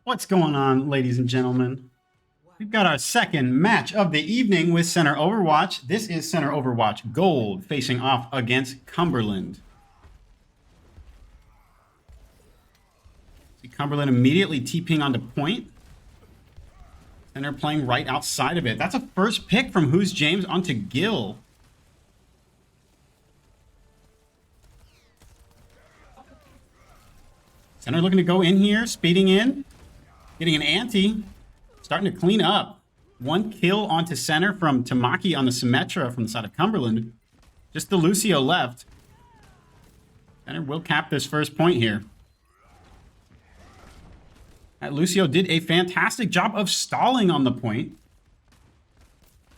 What's going on, ladies and gentlemen? We've got our second match of the evening with Center Overwatch. This is Center Overwatch Gold facing off against Cumberland. See Cumberland immediately TPing onto point. Center playing right outside of it. That's a first pick from Who's James onto Gil. Center looking to go in here, speeding in. Getting an ante, starting to clean up. One kill onto center from Tamaki on the Symmetra from the side of Cumberland. Just the Lucio left. Center will cap this first point here. That Lucio did a fantastic job of stalling on the point.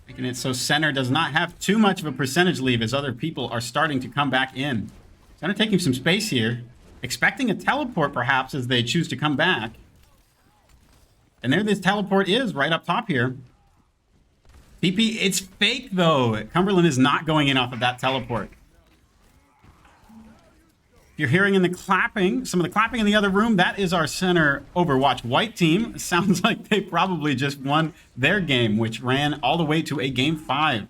Making it so center does not have too much of a percentage lead as other people are starting to come back in. Center taking some space here. Expecting a teleport perhaps as they choose to come back. And there this teleport is, right up top here. PP, it's fake though. Cumberland is not going in off of that teleport. You're hearing in the clapping, some of the clapping in the other room, that is our Center Overwatch White team. Sounds like they probably just won their game, which ran all the way to a Game 5.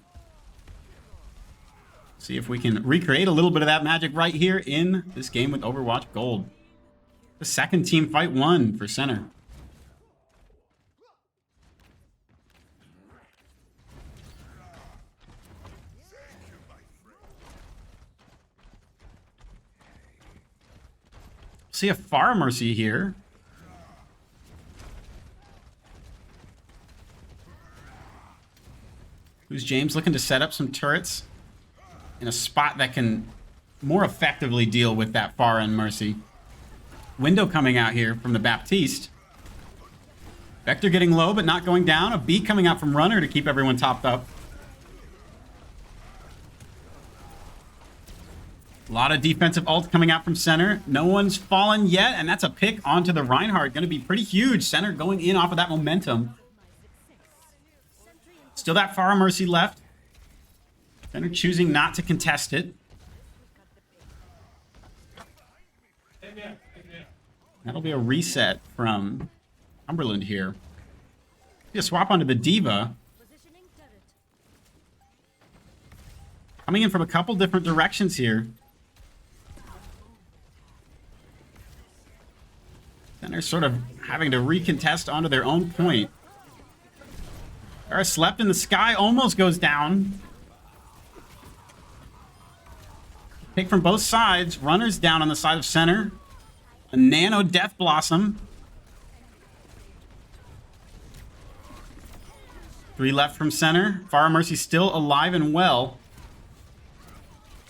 See if we can recreate a little bit of that magic right here in this game with Overwatch Gold. The second team fight won for Center. See a Far Mercy here. Who's James looking to set up some turrets in a spot that can more effectively deal with that Far End Mercy. Window coming out here from the Baptiste. Vector getting low but not going down. A B coming out from Runner to keep everyone topped up. A lot of defensive ult coming out from center. No one's fallen yet, and that's a pick onto the Reinhardt. Going to be pretty huge. Center going in off of that momentum. Still that Far Mercy left. Center choosing not to contest it. That'll be a reset from Cumberland here. Be a swap onto the D.Va. Coming in from a couple different directions here. Center sort of having to recontest onto their own point. Slept in the sky almost goes down. Pick from both sides. Runner's down on the side of center. A nano Death Blossom. 3 left from center. Farah Mercy still alive and well.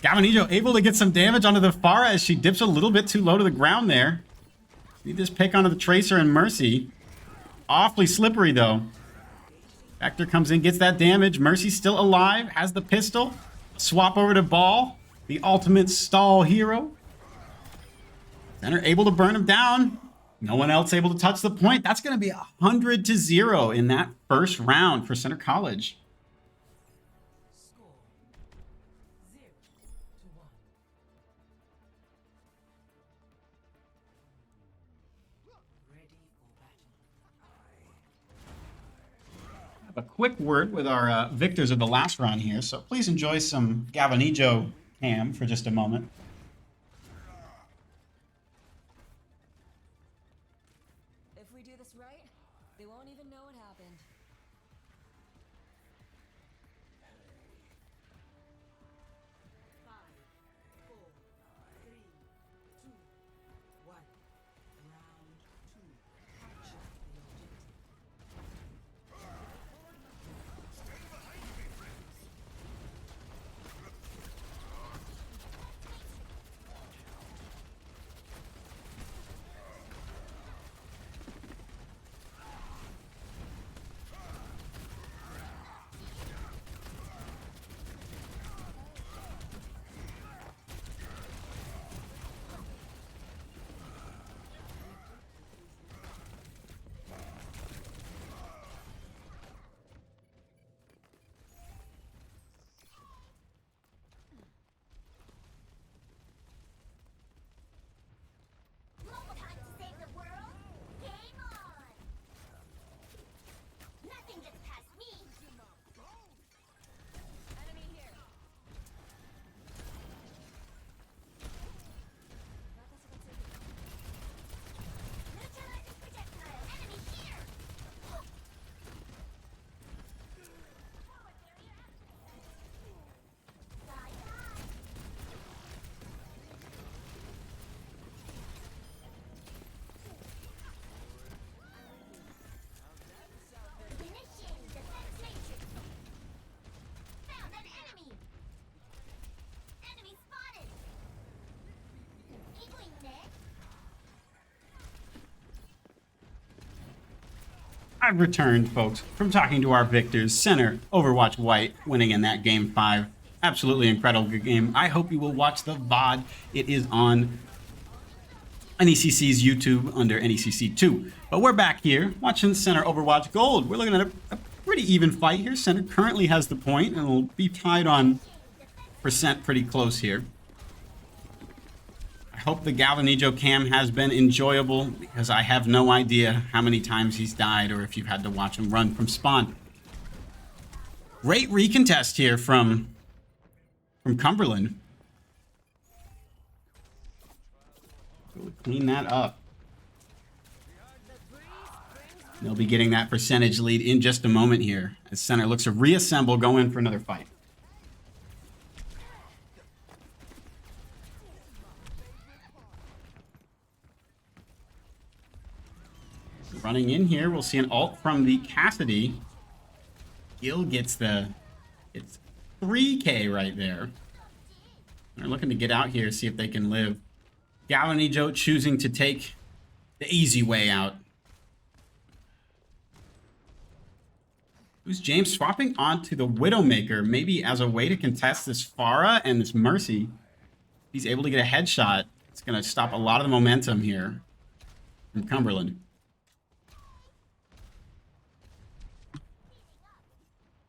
Galvanijo able to get some damage onto the Farah as she dips a little bit too low to the ground there. Need this pick onto the Tracer and Mercy. Awfully slippery though. Vector comes in, gets that damage. Mercy still alive, has the pistol. Swap over to Ball, the ultimate stall hero. Center able to burn him down. No one else able to touch the point. That's going to be 100-0 in that first round for Center College. A quick word with our victors of the last round here, so please enjoy some Galvanijo cam for just a moment. If we do this right, they won't even know what happened. Five, four, three, two, one. Round two. Capture the objective. I've returned, folks, from talking to our victors. Center, Overwatch White, winning in that Game 5. Absolutely incredible game. I hope you will watch the VOD. It is on NECC's YouTube under NECC 2. But we're back here watching Center Overwatch Gold. We're looking at a pretty even fight here. Center currently has the point and will be tied on percent pretty close here. I hope the Galvanijo cam has been enjoyable because I have no idea how many times he's died or if you've had to watch him run from spawn. Great recontest here from Cumberland. We'll clean that up. They'll be getting that percentage lead in just a moment here as Center looks to reassemble, go in for another fight. Running in here, we'll see an ult from the Cassidy. Gil gets it's 3K right there. They're looking to get out here, see if they can live. Galvanijo choosing to take the easy way out. Who's James swapping onto the Widowmaker, maybe as a way to contest this Farah and this Mercy. He's able to get a headshot. It's going to stop a lot of the momentum here from Cumberland.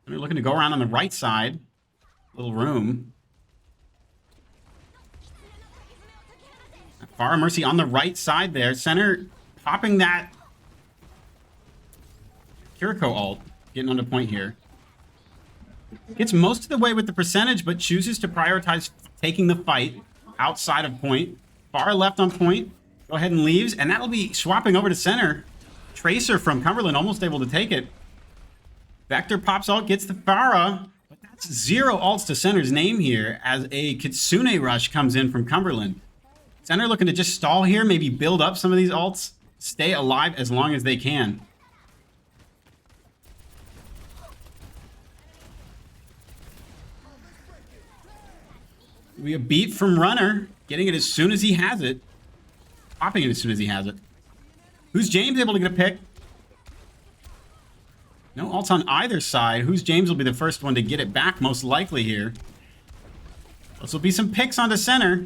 They're looking to go around on the right side. Little room. Farah Mercy on the right side there. Center popping that Kiriko ult. Getting on the point here. Gets most of the way with the percentage, but chooses to prioritize taking the fight outside of point. Farah left on point. Go ahead and leaves. And that'll be swapping over to center. Tracer from Cumberland almost able to take it. Vector pops ult, gets the Farah, but that's 0 ults to Center's name here as a Kitsune rush comes in from Cumberland. Center looking to just stall here, maybe build up some of these ults, stay alive as long as they can. We a beat from Runner, getting it as soon as he has it. Popping it as soon as he has it. Who's James able to get a pick? No ults on either side. Who's James will be the first one to get it back, most likely here. This will be some picks onto center.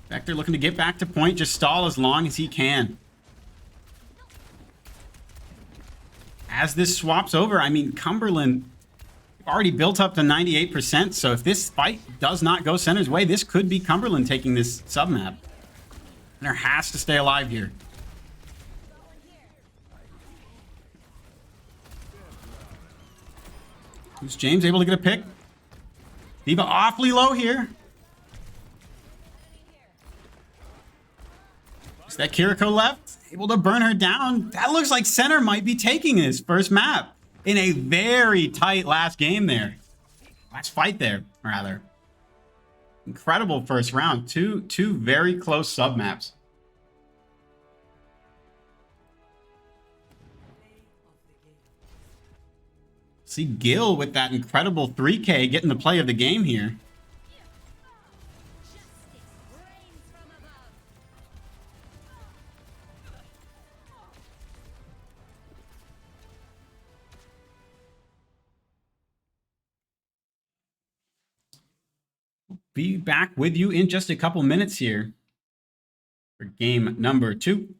Vector looking to get back to point, just stall as long as he can. As this swaps over, I mean, Cumberland already built up to 98%, so if this fight does not go center's way, this could be Cumberland taking this submap. Center has to stay alive here. Who's James able to get a pick? D.Va awfully low here. Is that Kiriko left? Able to burn her down. That looks like center might be taking this first map in a very tight last game there. Last fight there, rather. Incredible first round. Two very close submaps. See Gil with that incredible 3K getting the play of the game here. Be back with you in just a couple minutes here for game number 2.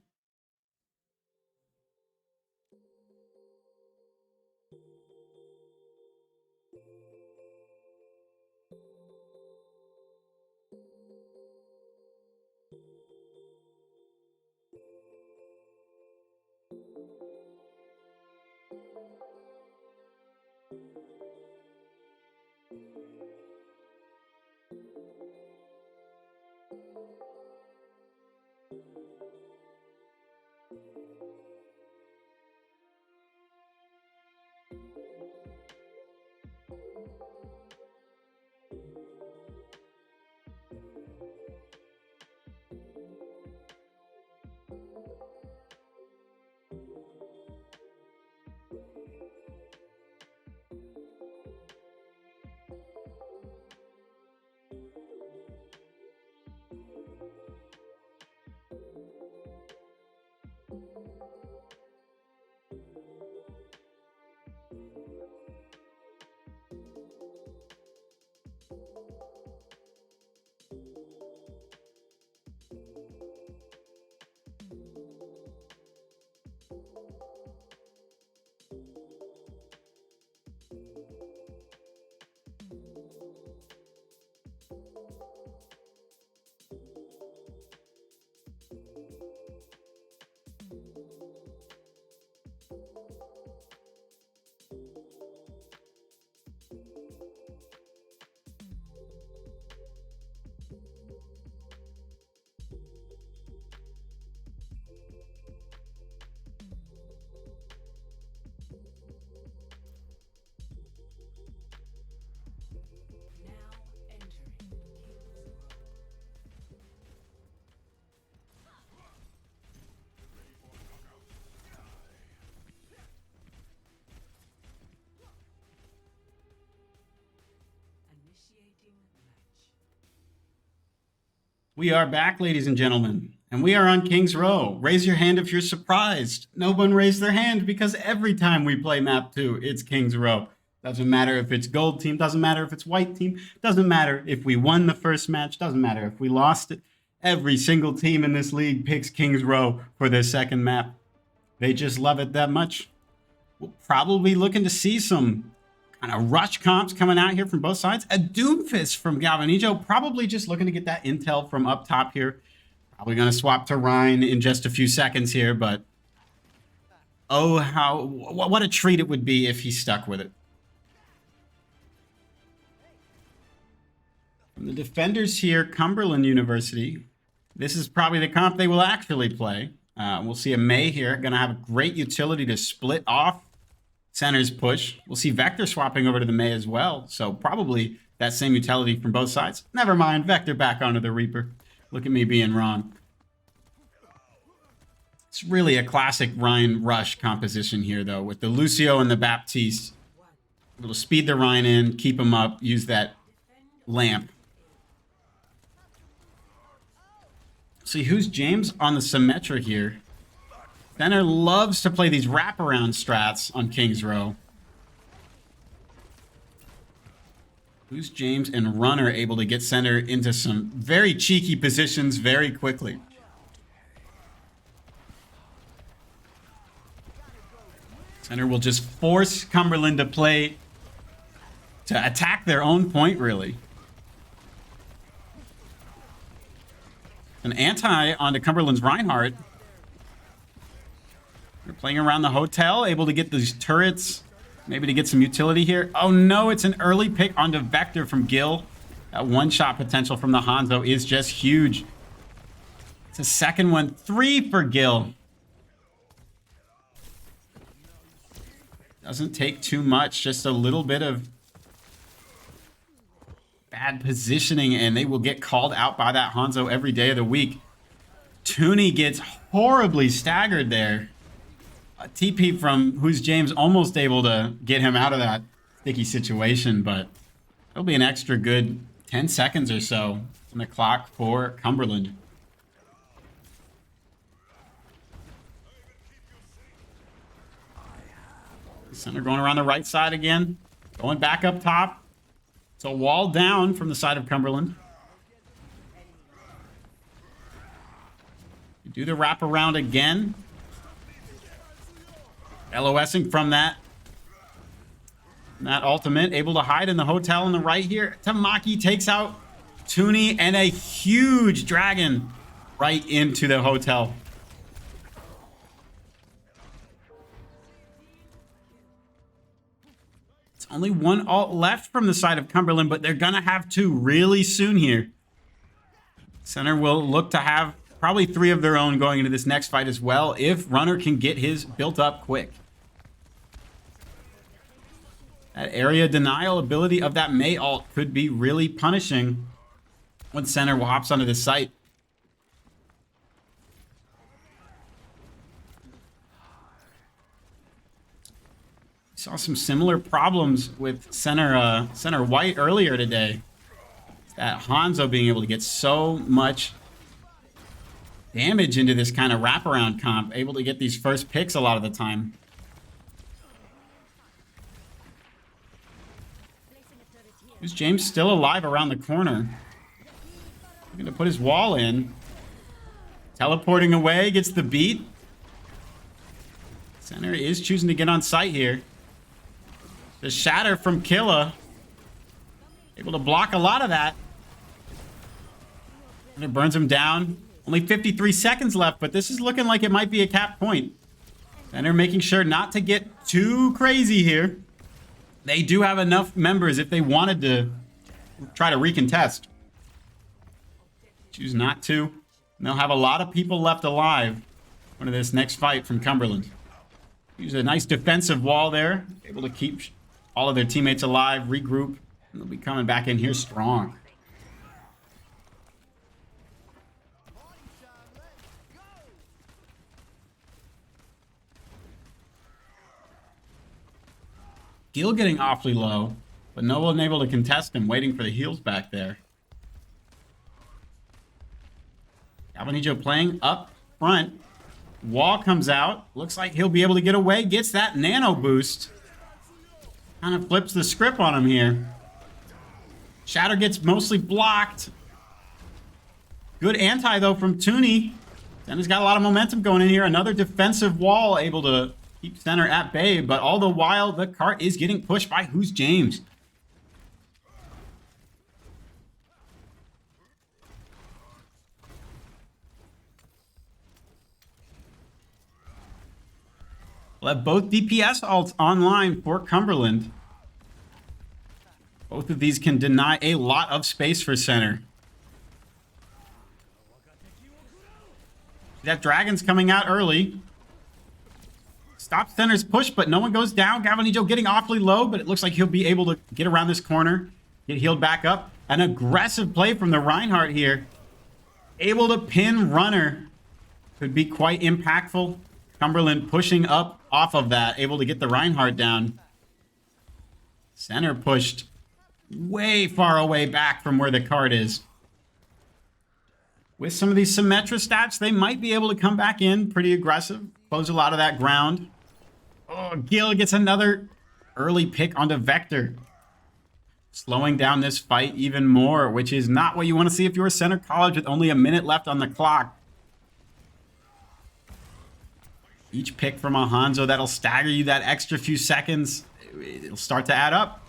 We are back, ladies and gentlemen, and we are on King's Row. Raise your hand if you're surprised. No one raised their hand because every time we play map 2, it's King's Row. Doesn't matter if it's gold team, doesn't matter if it's white team, doesn't matter if we won the first match, doesn't matter if we lost it. Every single team in this league picks King's Row for their second map. They just love it that much. We'll probably be looking to see some kind of rush comps coming out here from both sides. A Doomfist from Galvanijo, probably just looking to get that intel from up top here. Probably going to swap to Rhine in just a few seconds here, but oh, what a treat it would be if he stuck with it. From the defenders here, Cumberland University. This is probably the comp they will actually play. We'll see a May here, going to have a great utility to split off center's push. We'll see Vector swapping over to the May as well. So probably that same utility from both sides. Never mind, Vector back onto the Reaper. Look at me being wrong. It's really a classic Rhine rush composition here, though, with the Lucio and the Baptiste. Able to speed the Rhine in, keep him up, use that lamp. See, who's James on the Symmetra here? Center loves to play these wraparound strats on King's Row. Who's James and Runner able to get center into some very cheeky positions very quickly. Center will just force Cumberland to play, to attack their own point, really. An anti onto Cumberland's Reinhardt. They're playing around the hotel, able to get these turrets, maybe to get some utility here. Oh no, it's an early pick onto Vector from Gil. That one-shot potential from the Hanzo is just huge. It's a second one, 3 for Gil. Doesn't take too much, just a little bit of bad positioning, and they will get called out by that Hanzo every day of the week. Tooney gets horribly staggered there. A TP from Who's James almost able to get him out of that sticky situation, but it'll be an extra good 10 seconds or so on the clock for Cumberland. Center going around the right side again. Going back up top. It's a wall down from the side of Cumberland. You do the wraparound again. LOSing from that ultimate. Able to hide in the hotel on the right here. Tamaki takes out Tooney and a huge dragon right into the hotel. Only one ult left from the side of Cumberland, but they're going to have 2 really soon here. Center will look to have probably 3 of their own going into this next fight as well, if Runner can get his built up quick. That area denial ability of that Mei ult could be really punishing when Center hops onto this site. Saw some similar problems with center white earlier today. That Hanzo being able to get so much damage into this kind of wraparound comp, able to get these first picks a lot of the time. Is James still alive around the corner? Looking to put his wall in. Teleporting away, gets the beat. Center is choosing to get on site here. The shatter from Killa. Able to block a lot of that. And it burns him down. Only 53 seconds left, but this is looking like it might be a cap point. And they're making sure not to get too crazy here. They do have enough members if they wanted to try to recontest. Choose not to. And they'll have a lot of people left alive for this next fight from Cumberland. Use a nice defensive wall there. Able to keep all of their teammates alive, regroup, and they'll be coming back in here strong. Gil getting awfully low, but no one able to contest him, waiting for the heals back there. Galvanijo playing up front. Wall comes out. Looks like he'll be able to get away. Gets that nano boost. Kind of flips the script on him here. Shatter gets mostly blocked. Good anti, though, from Tooney. Center's got a lot of momentum going in here. Another defensive wall able to keep Center at bay. But all the while, the cart is getting pushed by Who's James. We'll have both DPS ults online for Cumberland. Both of these can deny a lot of space for Center. That dragon's coming out early. Stops Center's push, but no one goes down. Galvanijo getting awfully low, but it looks like he'll be able to get around this corner. Get healed back up. An aggressive play from the Reinhardt here. Able to pin Runner. Could be quite impactful. Cumberland pushing up off of that, able to get the Reinhardt down. Center pushed way far away back from where the cart is. With some of these Symmetra stats, they might be able to come back in pretty aggressive. Close a lot of that ground. Oh, Gil gets another early pick onto Vector. Slowing down this fight even more, which is not what you want to see if you're a Center College with only a minute left on the clock. Each pick from a Hanzo that'll stagger you that extra few seconds. It'll start to add up.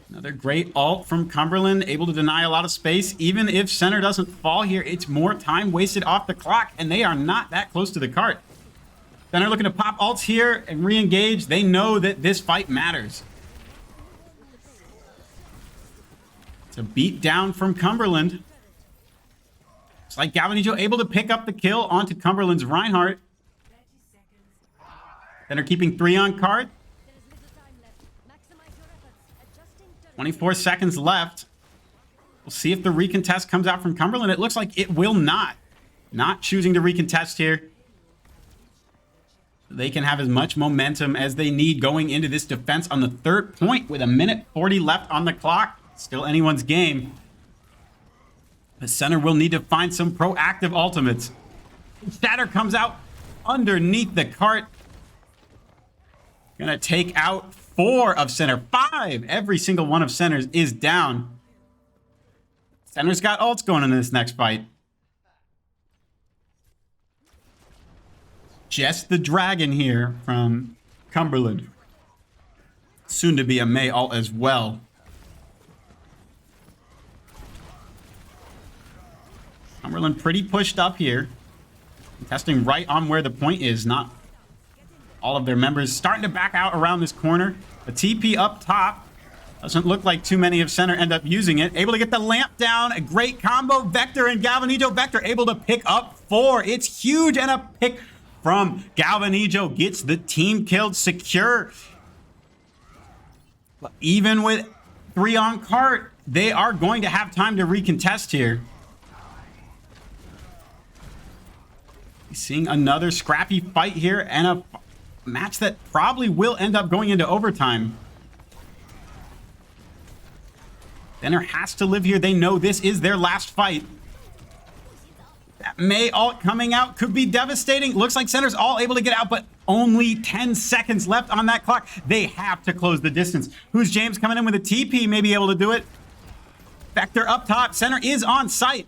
Another great ult from Cumberland, able to deny a lot of space. Even if Center doesn't fall here, it's more time wasted off the clock, and they are not that close to the cart. Center looking to pop ults here and re-engage. They know that this fight matters. It's a beat down from Cumberland. It's like Galvanijo able to pick up the kill onto Cumberland's Reinhardt. Center keeping 3 on cart. 24 seconds left. We'll see if the recontest comes out from Cumberland. It looks like it will not. Not choosing to recontest here. They can have as much momentum as they need going into this defense on the 3rd point with a minute 40 left on the clock. Still anyone's game. The Center will need to find some proactive ultimates. Shatter comes out underneath the cart. Gonna take out 4 of Center. 5. Every single one of Center's is down. Center's got ults going into this next fight. Just the dragon here from Cumberland. Soon to be a Mei ult as well. Cumberland pretty pushed up here. Testing right on where the point is. Not all of their members starting to back out around this corner. A TP up top. Doesn't look like too many of Center end up using it. Able to get the lamp down. A great combo. Vector and Galvanijo. Vector able to pick up 4. It's huge, and a pick from Galvanijo gets the team killed secure. But even with 3 on cart, they are going to have time to recontest here. Seeing another scrappy fight here and a match that probably will end up going into overtime. Center has to live here. They know this is their last fight. That Mei ult coming out could be devastating. Looks like Center's all able to get out, but only 10 seconds left on that clock. They have to close the distance. Who's James coming in with a TP? May be able to do it. Vector up top. Center is on site.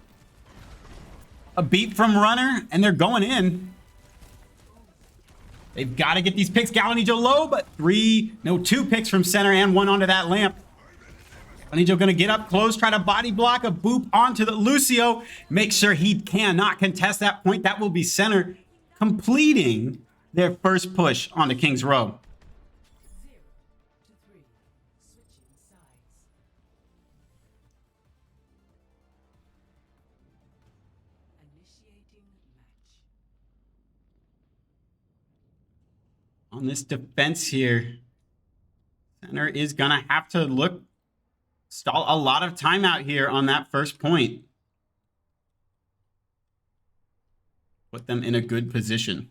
A beat from Runner, and they're going in. They've got to get these picks. Galvanijo low, but 2 picks from Center and 1 onto that lamp. Galvanijo going to get up close, try to body block a boop onto the Lucio. Make sure he cannot contest that point. That will be Center completing their first push onto King's Row. On this defense here, Center is going to have to stall a lot of time out here on that first point. Put them in a good position.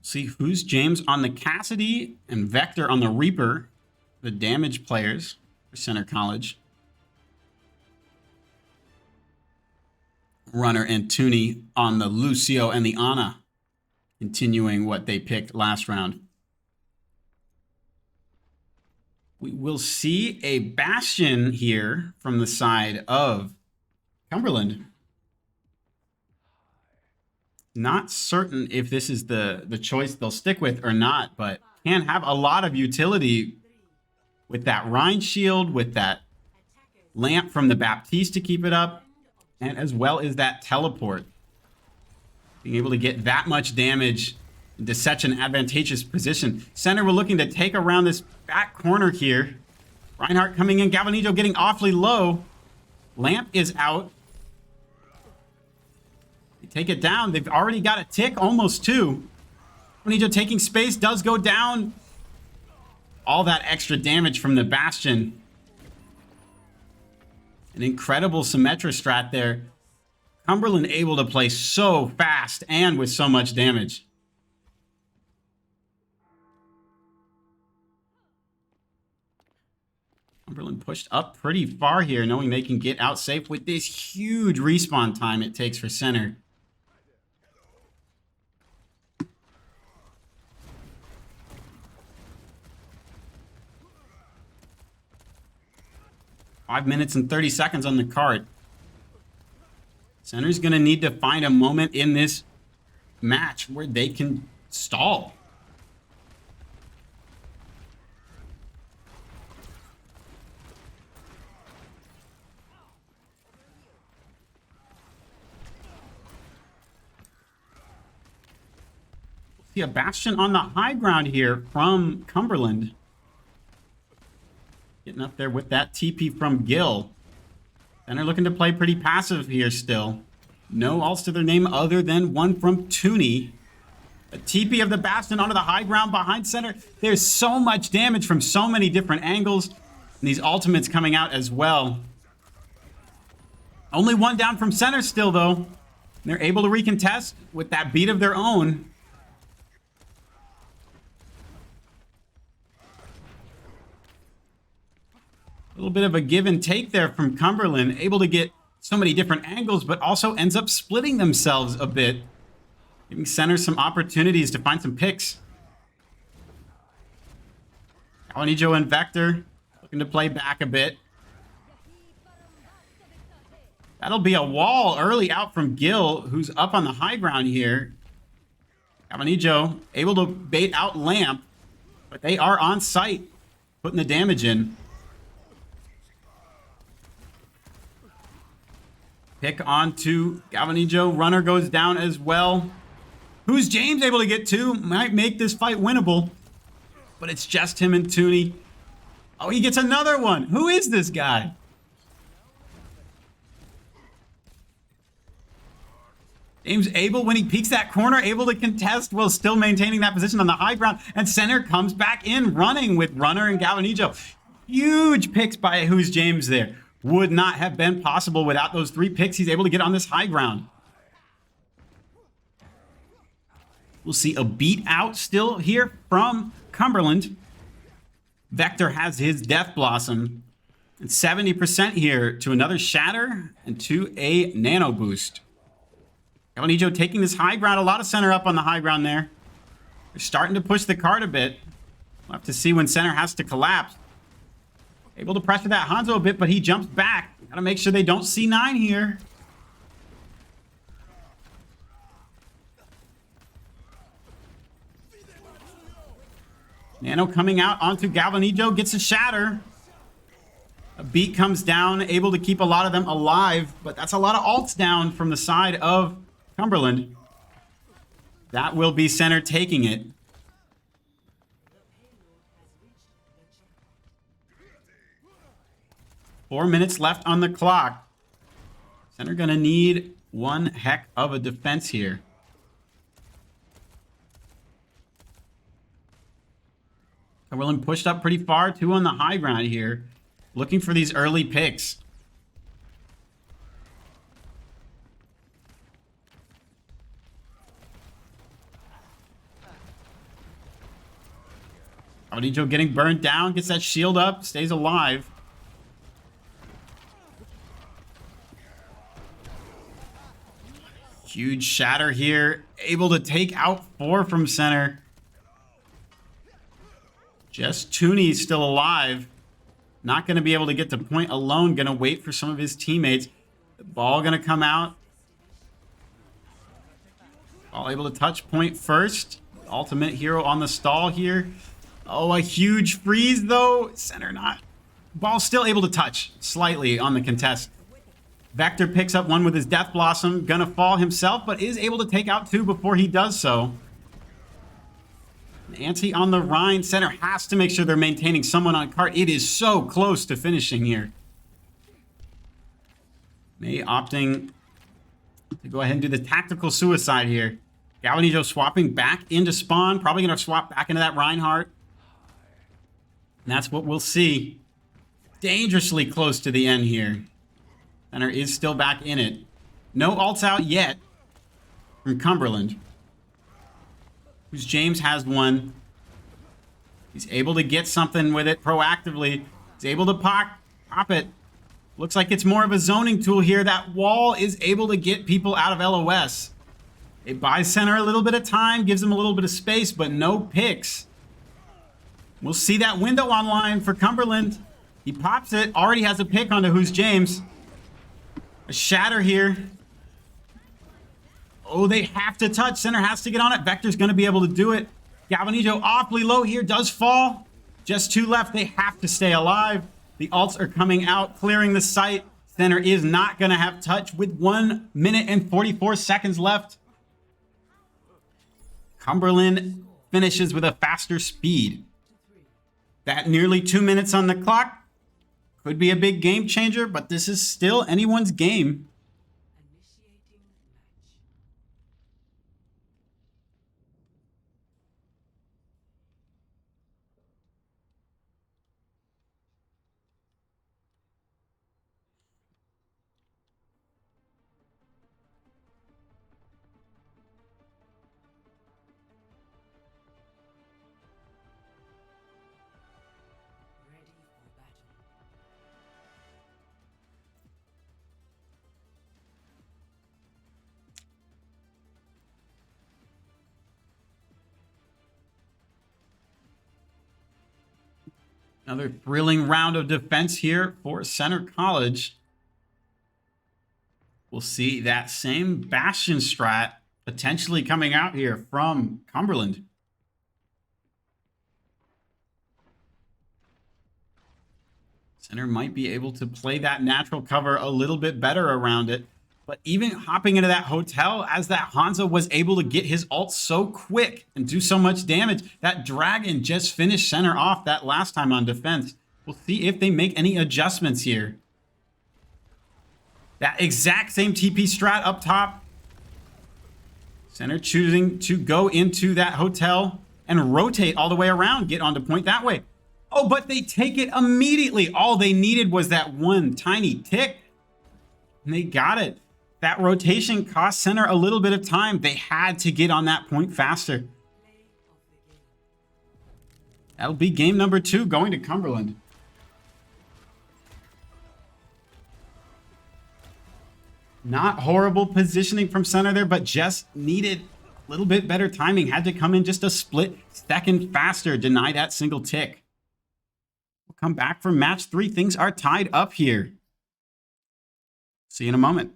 See who's James on the Cassidy and Vector on the Reaper, the damage players for Center College. Runner and Tooney on the Lucio and the Ana, continuing what they picked last round. We will see a Bastion here from the side of Cumberland. Not certain if this is the choice they'll stick with or not, but can have a lot of utility with that Rhine shield, with that lamp from the Baptiste to keep it up, and as well as that teleport. Being able to get that much damage into such an advantageous position. Center we're looking to take around this back corner here. Reinhardt coming in, Galvanijo getting awfully low. Lamp is out. They take it down. They've already got a tick, almost 2. Ninja taking space, does go down. All that extra damage from the Bastion. An incredible Symmetra strat there. Cumberland able to play so fast and with so much damage. Cumberland pushed up pretty far here, knowing they can get out safe with this huge respawn time it takes for center. Five minutes and 30 seconds on the card. Center's going to need to find a moment in this match where they can stall. See a Bastion on the high ground here from Cumberland. Getting up there with that TP from Gil. Center looking to play pretty passive here still. No ults to their name other than one from Tooney. A TP of the Bastion onto the high ground behind center. There's so much damage from so many different angles. And these ultimates coming out as well. Only one down from center still though. And they're able to recontest with that beat of their own. A little bit of a give and take there from Cumberland, able to get so many different angles, but also ends up splitting themselves a bit, giving center some opportunities to find some picks. Galvanijo and Vector looking to play back a bit. That'll be a wall early out from Gil, who's up on the high ground here. Galvanijo able to bait out Lamp, but they are on site, putting the damage in. Pick onto Galvanijo. Runner goes down as well. Who's James able to get to? Might make this fight winnable. But it's just him and Tooney. Oh, he gets another one. Who is this guy? James able, when he peeks that corner, able to contest while still maintaining that position on the high ground. And center comes back in running with Runner and Galvanijo. Huge picks by Who's James there. Would not have been possible without those 3 picks he's able to get on this high ground. We'll see a beat out still here from Cumberland. Vector has his Death Blossom. And 70% here to another Shatter and to a Nano Boost. Galvanijo taking this high ground. A lot of center up on the high ground there. They're starting to push the card a bit. We'll have to see when center has to collapse. Able to pressure that Hanzo a bit, but he jumps back. Gotta make sure they don't C9 here. Nano coming out onto Galvanijo, gets a Shatter. A beat comes down, able to keep a lot of them alive, but that's a lot of ults down from the side of Cumberland. That will be center taking it. Four minutes left on the clock. Center gonna need one heck of a defense here. Cumberland pushed up pretty far, 2 on the high ground here. Looking for these early picks. Galvanijo getting burned down, gets that shield up, stays alive. Huge Shatter here, able to take out 4 from center. Just Tooney still alive. Not going to be able to get to point alone. Going to wait for some of his teammates. The ball going to come out. All able to touch point first. Ultimate hero on the stall here. Oh, a huge freeze though. Center not. Ball still able to touch slightly on the contest. Vector picks up one with his Death Blossom. Gonna fall himself, but is able to take out 2 before he does so. Ante on the Rhine. Center has to make sure they're maintaining someone on cart. It is so close to finishing here. May opting to go ahead and do the tactical suicide here. Galvanizo swapping back into spawn. Probably going to swap back into that Reinhardt. And that's what we'll see. Dangerously close to the end here. Center is still back in it. No ults out yet from Cumberland. Who's James has one. He's able to get something with it proactively. He's able to pop it. Looks like it's more of a zoning tool here. That wall is able to get people out of LOS. It buys Center a little bit of time, gives him a little bit of space, but no picks. We'll see that window online for Cumberland. He pops it, already has a pick onto Who's James. A shatter here. Oh, they have to touch. Center has to get on it. Vector's going to be able to do it. Galvanizo awfully low here, does fall. Just 2 left. They have to stay alive. The ults are coming out, clearing the site. Center is not going to have touch with 1 minute and 44 seconds left. Cumberland finishes with a faster speed. That nearly 2 minutes on the clock could be a big game changer, but this is still anyone's game. Another thrilling round of defense here for Center College. We'll see that same Bastion strat potentially coming out here from Cumberland. Center might be able to play that natural cover a little bit better around it. But even hopping into that hotel, as that Hanzo was able to get his ult so quick and do so much damage, that Dragon just finished Center off that last time on defense. We'll see if they make any adjustments here. That exact same TP strat up top. Center choosing to go into that hotel and rotate all the way around, get onto point that way. Oh, but they take it immediately. All they needed was that one tiny tick, and they got it. That rotation cost Center a little bit of time. They had to get on that point faster. That'll be game number 2 going to Cumberland. Not horrible positioning from Center there, but just needed a little bit better timing. Had to come in just a split second faster. Deny that single tick. We'll come back for match 3. Things are tied up here. See you in a moment.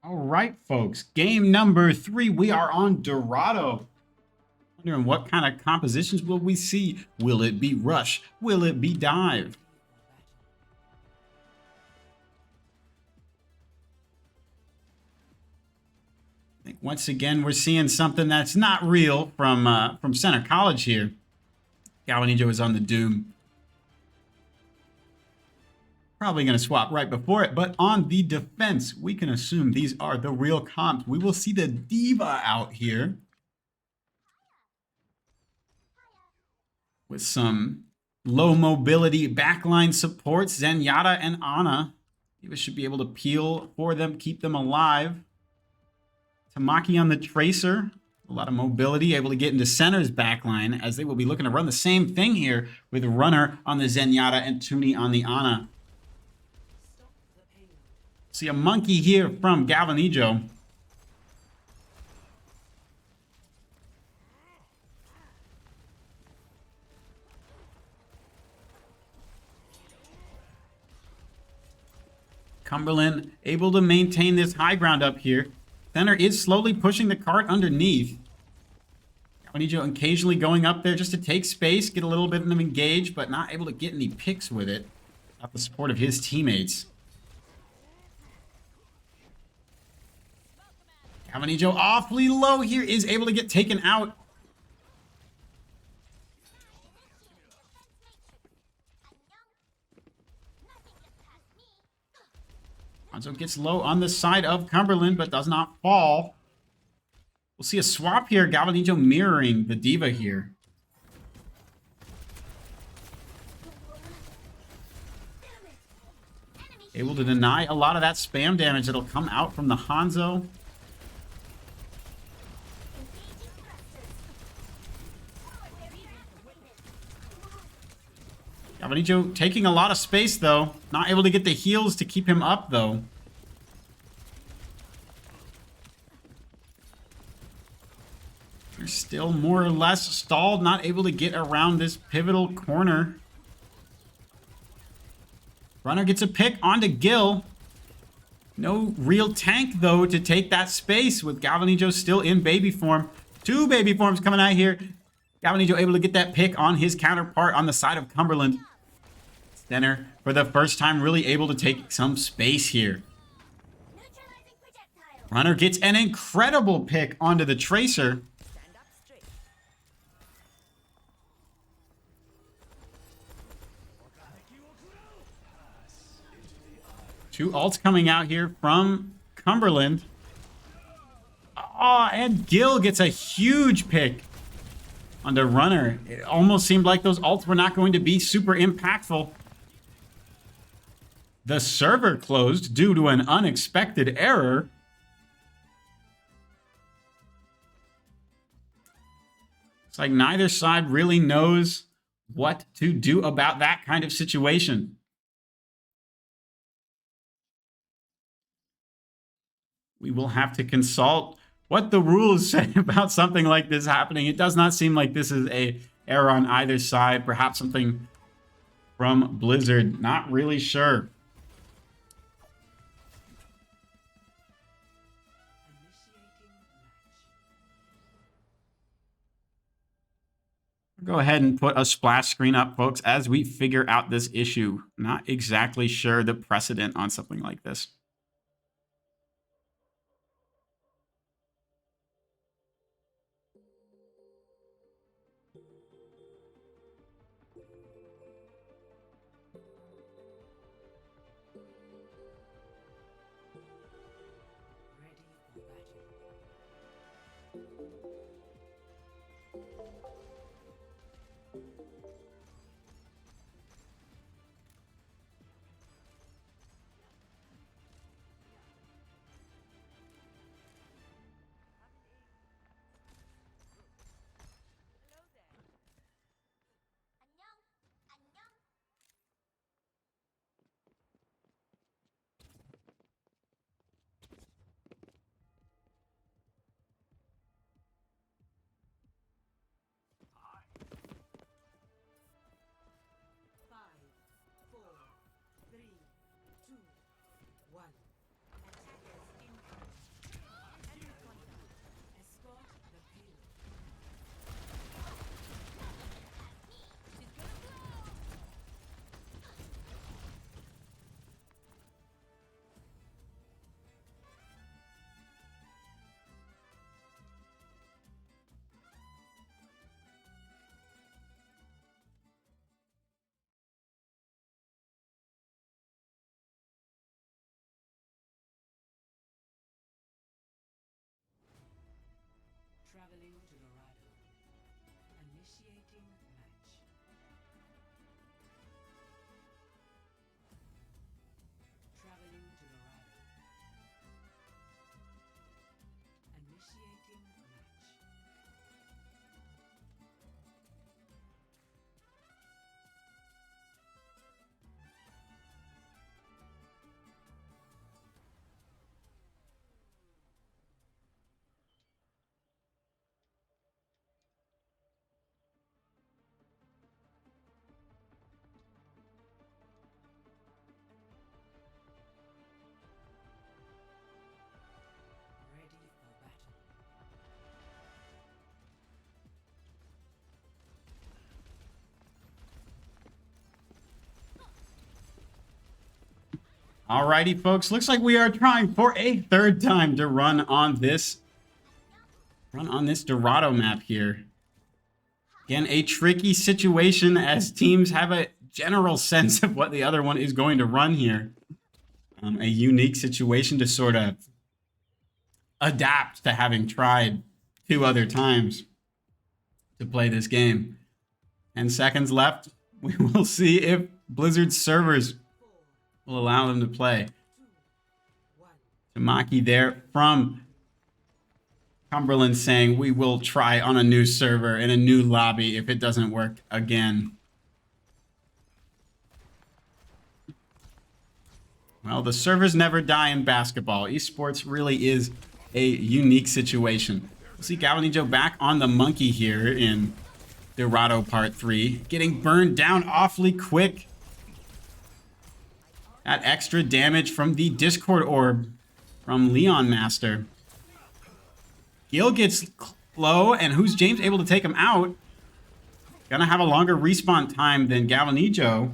All right, folks. Game number 3. We are on Dorado. Wondering what kind of compositions will we see? Will it be rush? Will it be dive? I think once again we're seeing something that's not real from Center College here. Galvanijo is on the Doom. Probably going to swap right before it, but on the defense, we can assume these are the real comps. We will see the Diva out here with some low mobility backline supports. Zenyatta and Ana. Diva should be able to peel for them, keep them alive. Tamaki on the Tracer. A lot of mobility, able to get into Center's backline as they will be looking to run the same thing here with Runner on the Zenyatta and Tuni on the Ana. See a monkey here from Galvanijo. Cumberland able to maintain this high ground up here. Center is slowly pushing the cart underneath. Galvanijo occasionally going up there just to take space, get a little bit of them engaged, but not able to get any picks with it without the support of his teammates. Galvanijo awfully low here, is able to get taken out. Hanzo gets low on the side of Cumberland, but does not fall. We'll see a swap here. Galvanijo mirroring the Diva here. Able to deny a lot of that spam damage that'll come out from the Hanzo. Galvanijo taking a lot of space, though. Not able to get the heals to keep him up, though. They're still more or less stalled, not able to get around this pivotal corner. Runner gets a pick onto Gil. No real tank, though, to take that space with Galvanijo still in baby form. 2 baby forms coming out here. Galvanijo able to get that pick on his counterpart on the side of Cumberland. Center, for the first time, really able to take some space here. Runner gets an incredible pick onto the Tracer. Two ults coming out here from Cumberland. Oh, and Gil gets a huge pick onto Runner. It almost seemed like those ults were not going to be super impactful. The server closed due to an unexpected error. It's like neither side really knows what to do about that kind of situation. We will have to consult what the rules say about something like this happening. It does not seem like this is an error on either side. Perhaps something from Blizzard. Not really sure. Go ahead and put a splash screen up, folks, as we figure out this issue. Not exactly sure the precedent on something like this. Traveling to Dorado. Initiating match. Traveling to Dorado. Initiating match. Ready for battle. Alrighty, folks. Looks like we are trying for a third time to run on this Dorado map here. Again, a tricky situation as teams have a general sense of what the other one is going to run here. A unique situation to sort of adapt to having tried 2 other times to play this game. 10 seconds left. We will see if Blizzard's servers will allow them to play. Tamaki there from Cumberland saying we will try on a new server in a new lobby if it doesn't work again. Well, the servers never die in basketball. Esports really is a unique situation. We'll see Galvanijo back on the monkey here in Dorado Part 3. Getting burned down awfully quick. That extra damage from the Discord Orb from Leon Master. Gil gets low, and who's James able to take him out? Gonna have a longer respawn time than Galvanijo.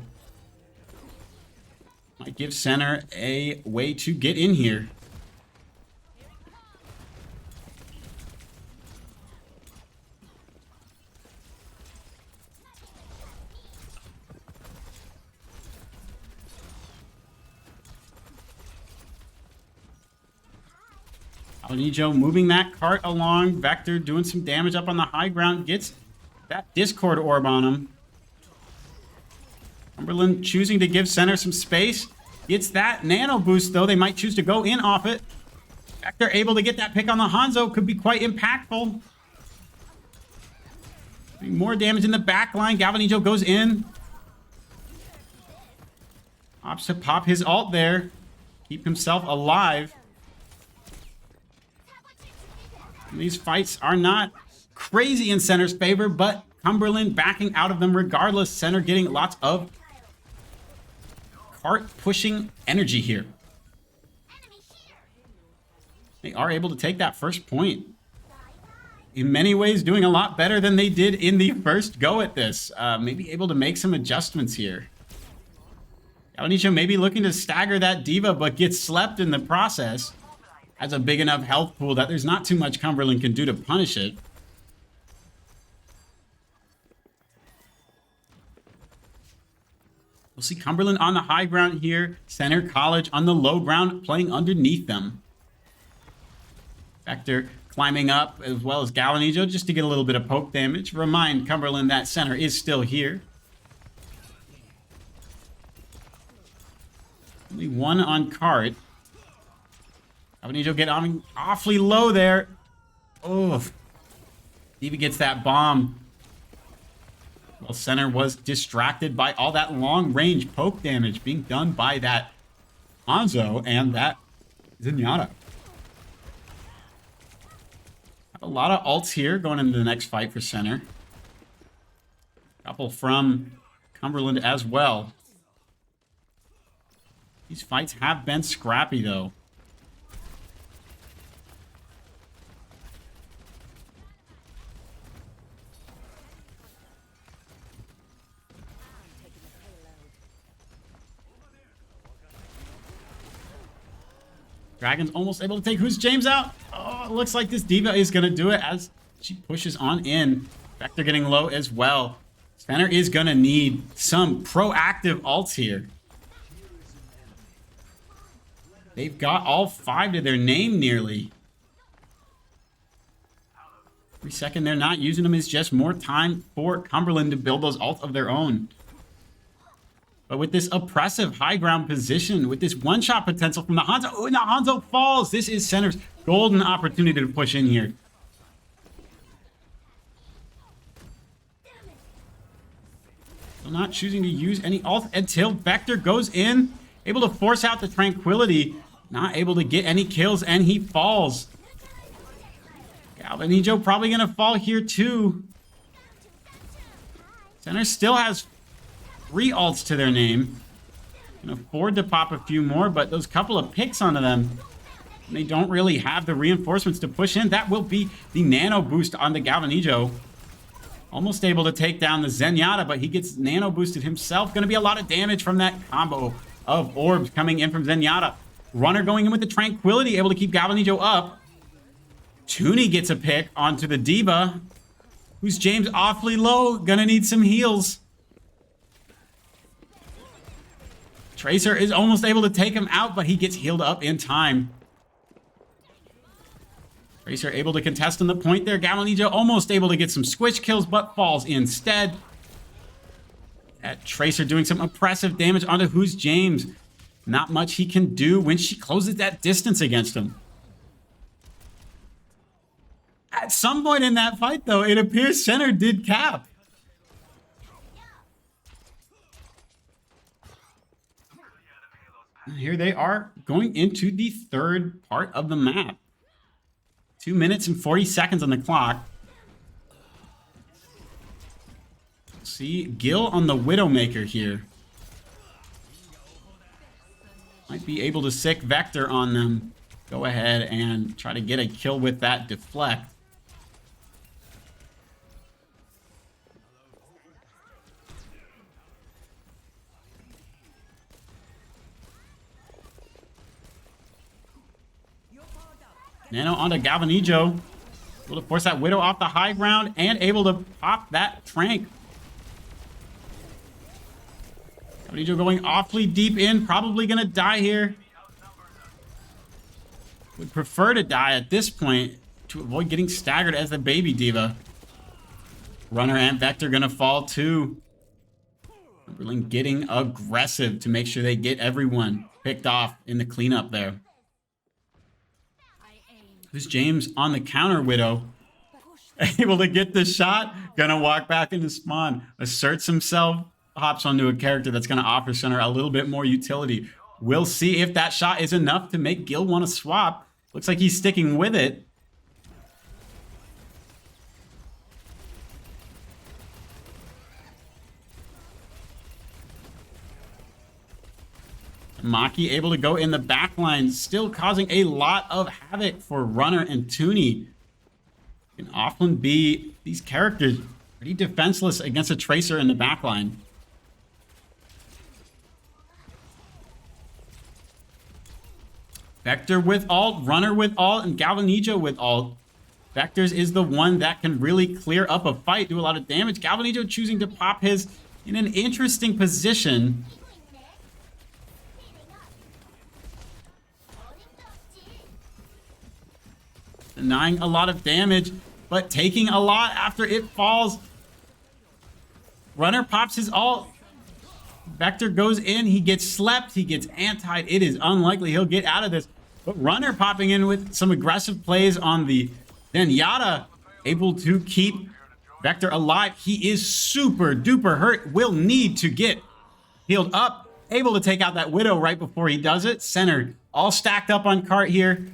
Might give center a way to get in here. Galvanijo moving that cart along. Vector doing some damage up on the high ground. Gets that Discord Orb on him. Cumberland choosing to give center some space. Gets that nano boost, though. They might choose to go in off it. Vector able to get that pick on the Hanzo. Could be quite impactful. More damage in the back line. Galvanijo goes in. Opts to pop his ult there. Keep himself alive. These fights are not crazy in Center's favor, but Cumberland backing out of them regardless. Center getting lots of cart pushing energy here. They are able to take that first point. In many ways, doing a lot better than they did in the first go at this. Maybe able to make some adjustments here. Galvanijo maybe looking to stagger that Diva, but gets slept in the process. Has a big enough health pool that there's not too much Cumberland can do to punish it. We'll see Cumberland on the high ground here. Center College on the low ground, playing underneath them. Vector climbing up, as well as Galvanijo, just to get a little bit of poke damage. Remind Cumberland that center is still here. Only one on cart. Galvanijo get on awfully low there. Oh, Diva gets that bomb. Well, center was distracted by all that long-range poke damage being done by that Hanzo and that Zenyatta. Have a lot of ults here going into the next fight for center. Couple from Cumberland as well. These fights have been scrappy, though. Dragon's almost able to take Who's James out. Oh, it looks like this Diva is going to do it as she pushes on in. Vector getting low as well. Center is going to need some proactive ults here. They've got all 5 to their name nearly. Every second they're not using them is just more time for Cumberland to build those ults of their own. But with this oppressive high ground position, with this one-shot potential from the Hanzo, oh, now Hanzo falls. This is Center's golden opportunity to push in here. Still not choosing to use any ult until Vector goes in, able to force out the Tranquility, not able to get any kills, and he falls. Galvanijo probably going to fall here too. Center still has 3 ults to their name. Can afford to pop a few more, but those couple of picks onto them, they don't really have the reinforcements to push in. That will be the nano boost on the Galvanijo. Almost able to take down the Zenyatta, but he gets nano boosted himself. Going to be a lot of damage from that combo of orbs coming in from Zenyatta. Runner going in with the Tranquility, able to keep Galvanijo up. Toonie gets a pick onto the Diva, who's James awfully low. Gonna need some heals. Tracer is almost able to take him out, but he gets healed up in time. Tracer able to contest on the point there. Galvanijo almost able to get some squish kills, but falls instead. That Tracer doing some oppressive damage onto who's James. Not much he can do when she closes that distance against him. At some point in that fight, though, it appears Center did cap. And here they are going into the third part of the map. 2 minutes and 40 seconds on the clock. See, Gil on the Widowmaker here. Might be able to sick Vector on them. Go ahead and try to get a kill with that deflect. Nano onto Galvanijo. Able to force that Widow off the high ground and able to pop that Trank. Galvanijo going awfully deep in. Probably going to die here. Would prefer to die at this point to avoid getting staggered as the baby Diva. Runner and Vector going to fall too. Cumberland getting aggressive to make sure they get everyone picked off in the cleanup there. Who's James on the counter, Widow? Able to get the shot. Gonna walk back into spawn. Asserts himself. Hops onto a character that's gonna offer Center a little bit more utility. We'll see if that shot is enough to make Gil want to swap. Looks like he's sticking with it. Maki able to go in the back line, still causing a lot of havoc for Runner and Toonie. Can often be these characters pretty defenseless against a Tracer in the back line. Vector with ult, Runner with ult, and Galvanijo with ult. Vector's is the one that can really clear up a fight, do a lot of damage. Galvanijo choosing to pop his in an interesting position. Denying a lot of damage, but taking a lot after it falls. Runner pops his ult. Vector goes in. He gets slept. He gets antied. It is unlikely he'll get out of this. But Runner popping in with some aggressive plays on the Zenyatta, able to keep Vector alive. He is super duper hurt. Will need to get healed up. Able to take out that Widow right before he does it. Center all stacked up on cart here.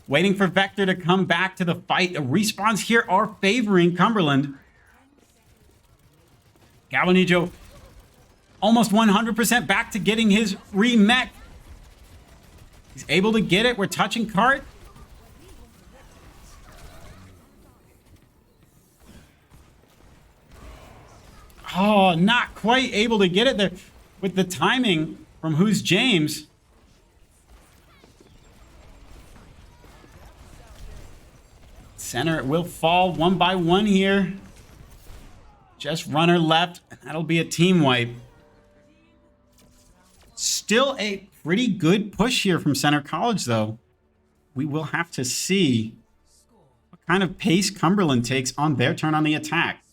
Waiting for Vector to come back to the fight. The respawns here are favoring Cumberland. Galvanijo almost 100% back to getting his remech. He's able to get it. We're touching cart. Oh, not quite able to get it there with the timing from who's James. Center will fall one by one here. Just Runner left, and that'll be a team wipe. Still a pretty good push here from Center College, though. We will have to see what kind of pace Cumberland takes on their turn on the attack.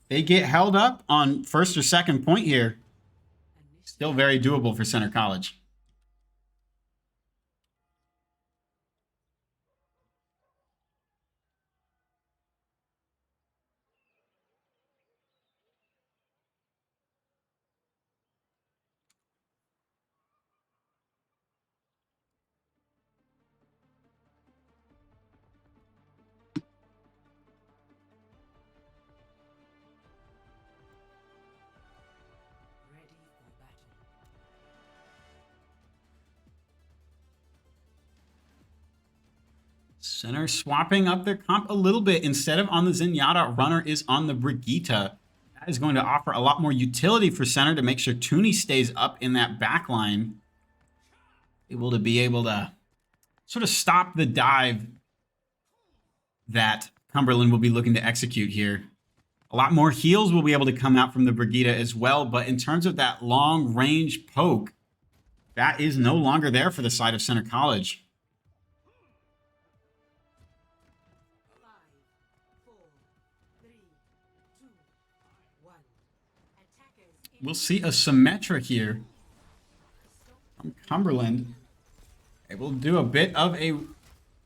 They get held up on first or second point here. Still very doable for Center College. Ready for battle. Center swapping up their comp a little bit. Instead of on the Zenyatta, Runner is on the Brigitte. That is going to offer a lot more utility for Center to make sure Tooney stays up in that back line. Able to sort of stop the dive that Cumberland will be looking to execute here. A lot more heals will be able to come out from the Brigitte as well, but in terms of that long range poke, that is no longer there for the side of Center College. 5, 4, 3, 2, 1. Attackers in We'll see a Symmetra here from Cumberland. Able to do a bit of a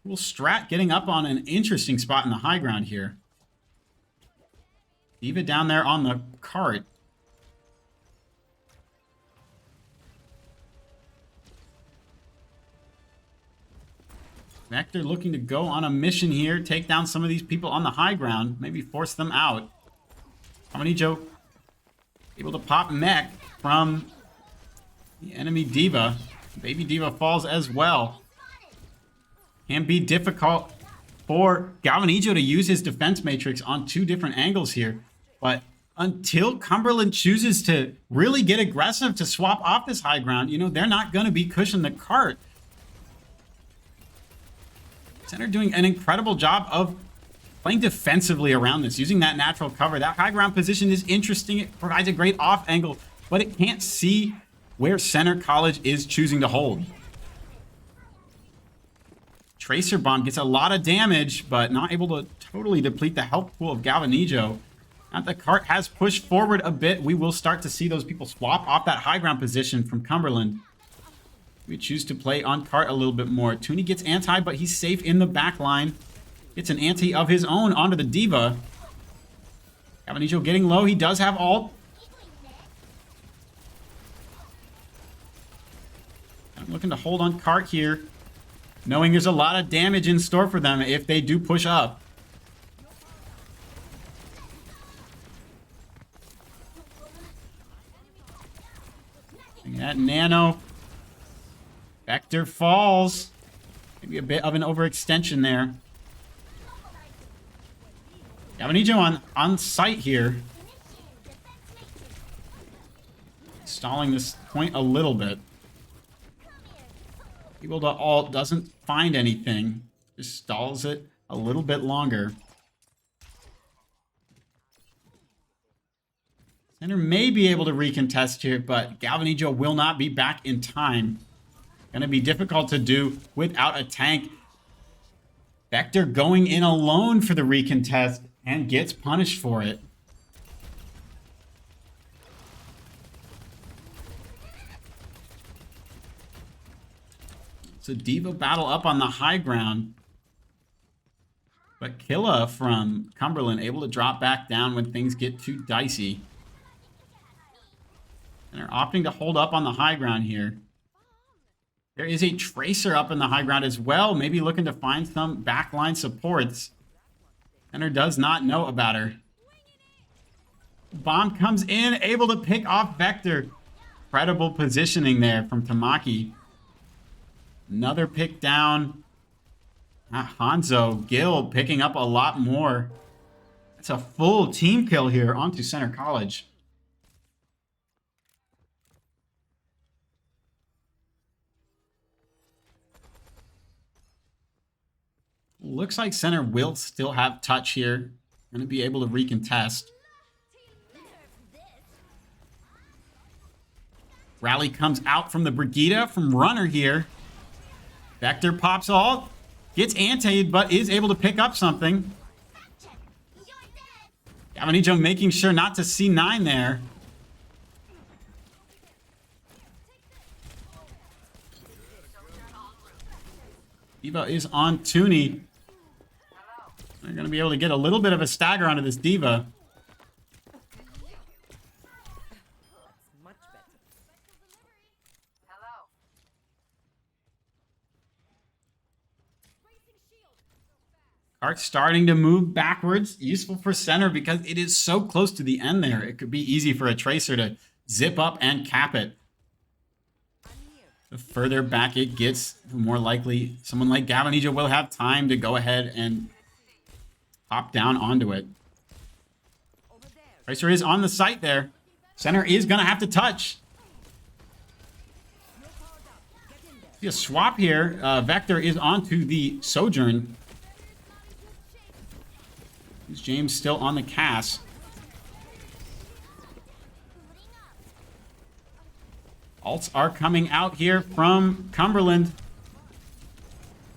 little strat, getting up on an interesting spot in the high ground here. D.Va down there on the cart. Vector looking to go on a mission here, take down some of these people on the high ground, maybe force them out. Kamanijo able to pop mech from the enemy D.Va. Baby D.Va falls as well. Can be difficult for Galvanijo to use his defense matrix on two different angles here. But until Cumberland chooses to really get aggressive to swap off this high ground, you know, they're not going to be cushioning the cart. Center doing an incredible job of playing defensively around this, using that natural cover. That high ground position is interesting. It provides a great off angle, but it can't see where Center College is choosing to hold. Tracer Bomb gets a lot of damage, but not able to totally deplete the health pool of Galvanijo. Now the cart has pushed forward a bit. We will start to see those people swap off that high ground position from Cumberland. We choose to play on cart a little bit more. Tooney gets anti, but he's safe in the back line. Gets an anti of his own onto the D.Va. Galvanijo getting low. He does have ult. I'm looking to hold on cart here, knowing there's a lot of damage in store for them if they do push up. That nano. Vector falls. Maybe a bit of an overextension there. Galvanijo on site here. Stalling this point a little bit. Able to ult, doesn't find anything. Just stalls it a little bit longer. Center may be able to recontest here, but Galvanijo will not be back in time. Gonna be difficult to do without a tank. Vector going in alone for the recontest and gets punished for it. It's a D.Va battle up on the high ground. But Killa from Cumberland able to drop back down when things get too dicey. And they're opting to hold up on the high ground here. There is a Tracer up in the high ground as well, maybe looking to find some backline supports. Center does not know about her. Bomb comes in, able to pick off Vector. Incredible positioning there from Tamaki. Another pick down. Hanzo, Gil picking up a lot more. That's a full team kill here onto Center College. Looks like Center will still have touch here. Going to be able to recontest. Rally comes out from the Brigitte from Runner here. Vector pops ult. Gets antied, but is able to pick up something. Gavinijo making sure not to C9 there. D.Va is on Toonie. They're going to be able to get a little bit of a stagger onto this D.Va. Much better. Cart's starting to move backwards. Useful for center because it is so close to the end there. It could be easy for a Tracer to zip up and cap it. The further back it gets, the more likely someone like Gavinijo will have time to go ahead and hop down onto it. Tracer is on the site there. Center is going to have to touch. See a swap here. Vector is onto the Sojourn. James still on the cast. Alts are coming out here from Cumberland.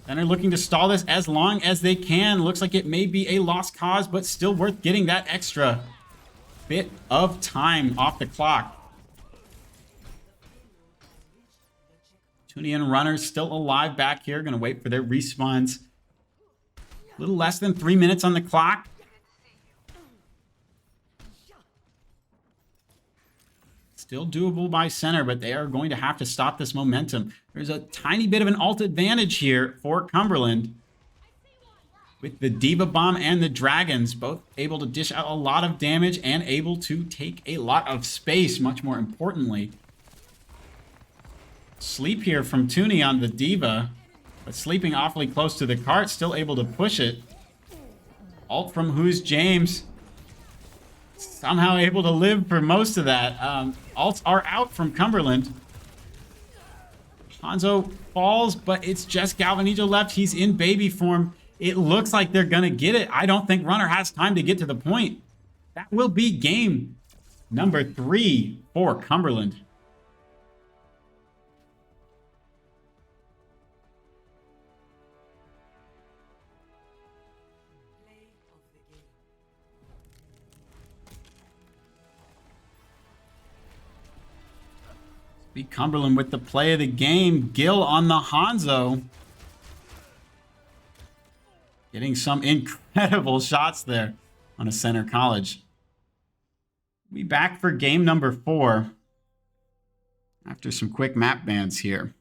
Center looking to stall this as long as they can. Looks like it may be a lost cause, but still worth getting that extra bit of time off the clock. Tunian runners still alive back here. Gonna wait for their respawns. A little less than 3 minutes on the clock. Still doable by center, but they are going to have to stop this momentum. There's a tiny bit of an ult advantage here for Cumberland. With the D.Va Bomb and the Dragons, both able to dish out a lot of damage and able to take a lot of space, much more importantly. Sleep here from Toonie on the D.Va, but sleeping awfully close to the cart, still able to push it. Ult from Who's James. Somehow able to live for most of that. Alts are out from Cumberland. Hanzo falls, but it's just Gavinijo left. He's in baby form. It looks like they're going to get it. I don't think Runner has time to get to the point. That will be game number 3 for Cumberland. Be Cumberland with the play of the game. Gil on the Hanzo. Getting some incredible shots there on a center college. We'll be back for game number 4 after some quick map bans here.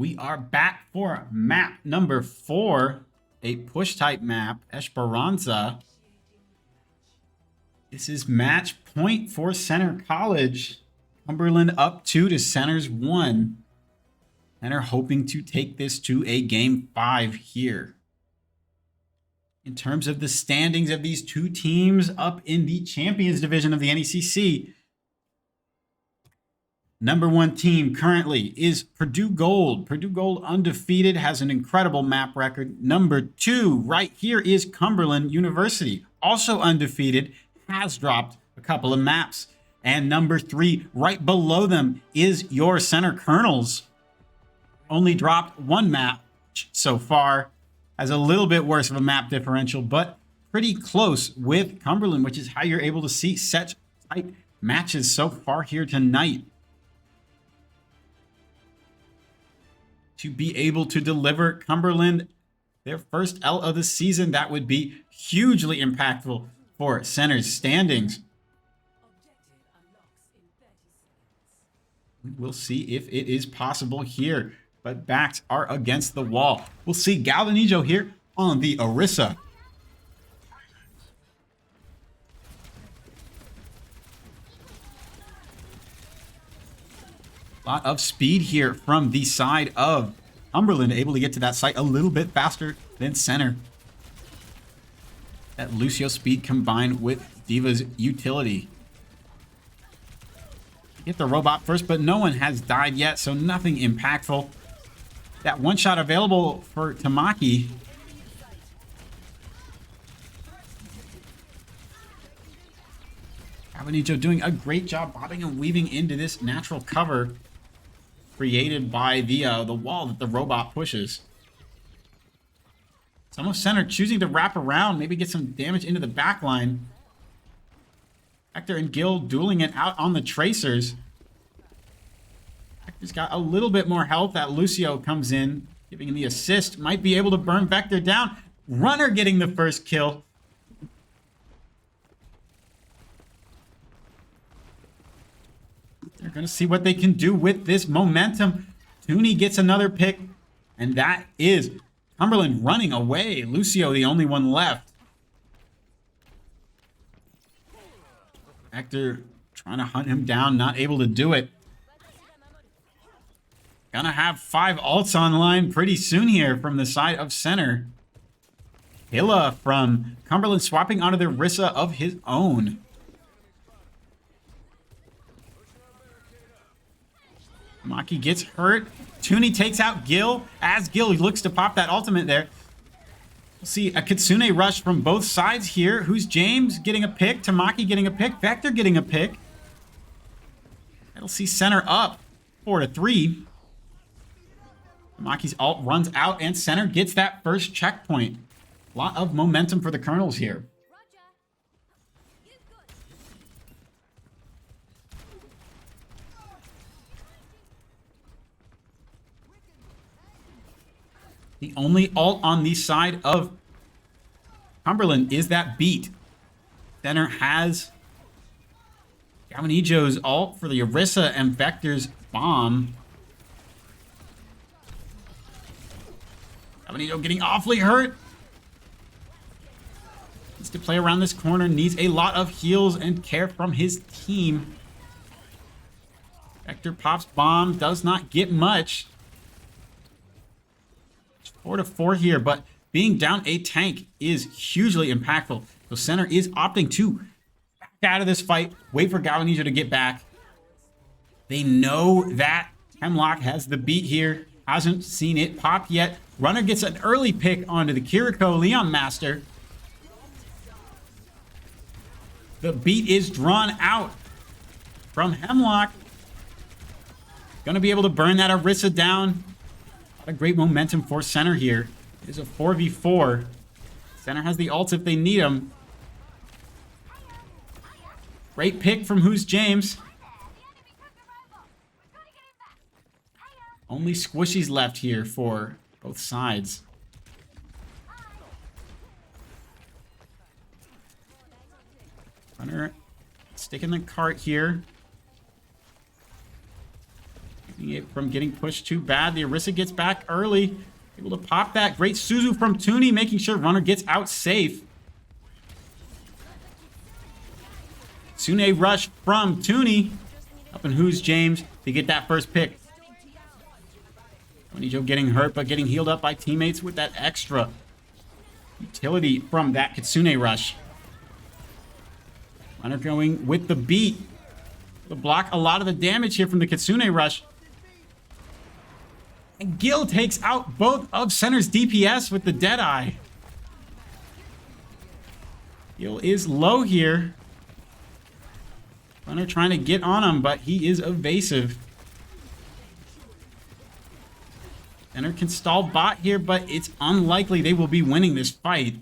We are back for map number 4, a push type map, Esperanza. This is match point for Center College. Cumberland up 2 to Center's 1. Center hoping to take this to a game 5 here. In terms of the standings of these two teams up in the Champions Division of the NECC, number 1 team currently is Purdue Gold. Purdue Gold undefeated, has an incredible map record. Number 2 right here is Cumberland University, also undefeated, has dropped a couple of maps. And number 3 right below them is your Center Colonels. Only dropped 1 map so far. Has a little bit worse of a map differential, but pretty close with Cumberland, which is how you're able to see such tight matches so far here tonight. To be able to deliver Cumberland their first L of the season, that would be hugely impactful for Center's standings. We'll see if it is possible here, but backs are against the wall. We'll see Galvanijo here on the Orisa. Lot of speed here from the side of Cumberland, able to get to that site a little bit faster than Center. That Lucio speed combined with Diva's utility. Get the robot first, but no one has died yet, so nothing impactful. That one shot available for Tamaki. Galvanijo doing a great job bobbing and weaving into this natural cover created by the wall that the robot pushes. Some of Center choosing to wrap around, maybe get some damage into the back line. Hector and Gil dueling it out on the tracers. Hector's got a little bit more health. That Lucio comes in, giving him the assist. Might be able to burn Vector down. Runner getting the first kill. They're going to see what they can do with this momentum. Tooney gets another pick, and that is Cumberland running away. Lucio, the only one left. Hector trying to hunt him down, not able to do it. Gonna have 5 ults online pretty soon here from the side of Center. Hilla from Cumberland swapping onto the Orisa of his own. Maki gets hurt. Tooney takes out Gil as Gil looks to pop that ultimate there. We'll see a Kitsune rush from both sides here. Who's James getting a pick? Tamaki getting a pick. Vector getting a pick. That'll see Center up 4-3. Tamaki's ult runs out and Center gets that first checkpoint. A lot of momentum for the Colonels here. The only ult on the side of Cumberland is that beat. Center has Galvanijo's ult for the Orisa and Vector's bomb. Galvanijo getting awfully hurt. Needs to play around this corner. Needs a lot of heals and care from his team. Vector pops bomb. Does not get much. 4-4 here, but being down a tank is hugely impactful. So Center is opting to back out of this fight, wait for Galvanijo to get back. They know that Hemlock has the beat here, hasn't seen it pop yet. Runner gets an early pick onto the Kiriko Leon Master. The beat is drawn out from Hemlock. Gonna be able to burn that Orisa down. A great momentum for Center here. It is a 4v4. Center has the ults if they need them. Great pick from Who's James. Only squishies left here for both sides. Runner sticking the cart here. Seeing it from getting pushed too bad. The Orisa gets back early. Able to pop that. Great Suzu from Toonie, making sure Runner gets out safe. Sune rush from Toonie. Up in Who's James to get that first pick. Joe getting hurt, but getting healed up by teammates with that extra utility from that Kitsune rush. Runner going with the beat to block a lot of the damage here from the Kitsune rush. And Gil takes out both of Center's DPS with the Deadeye. Gil is low here. Runner trying to get on him, but he is evasive. Center can stall bot here, but it's unlikely they will be winning this fight.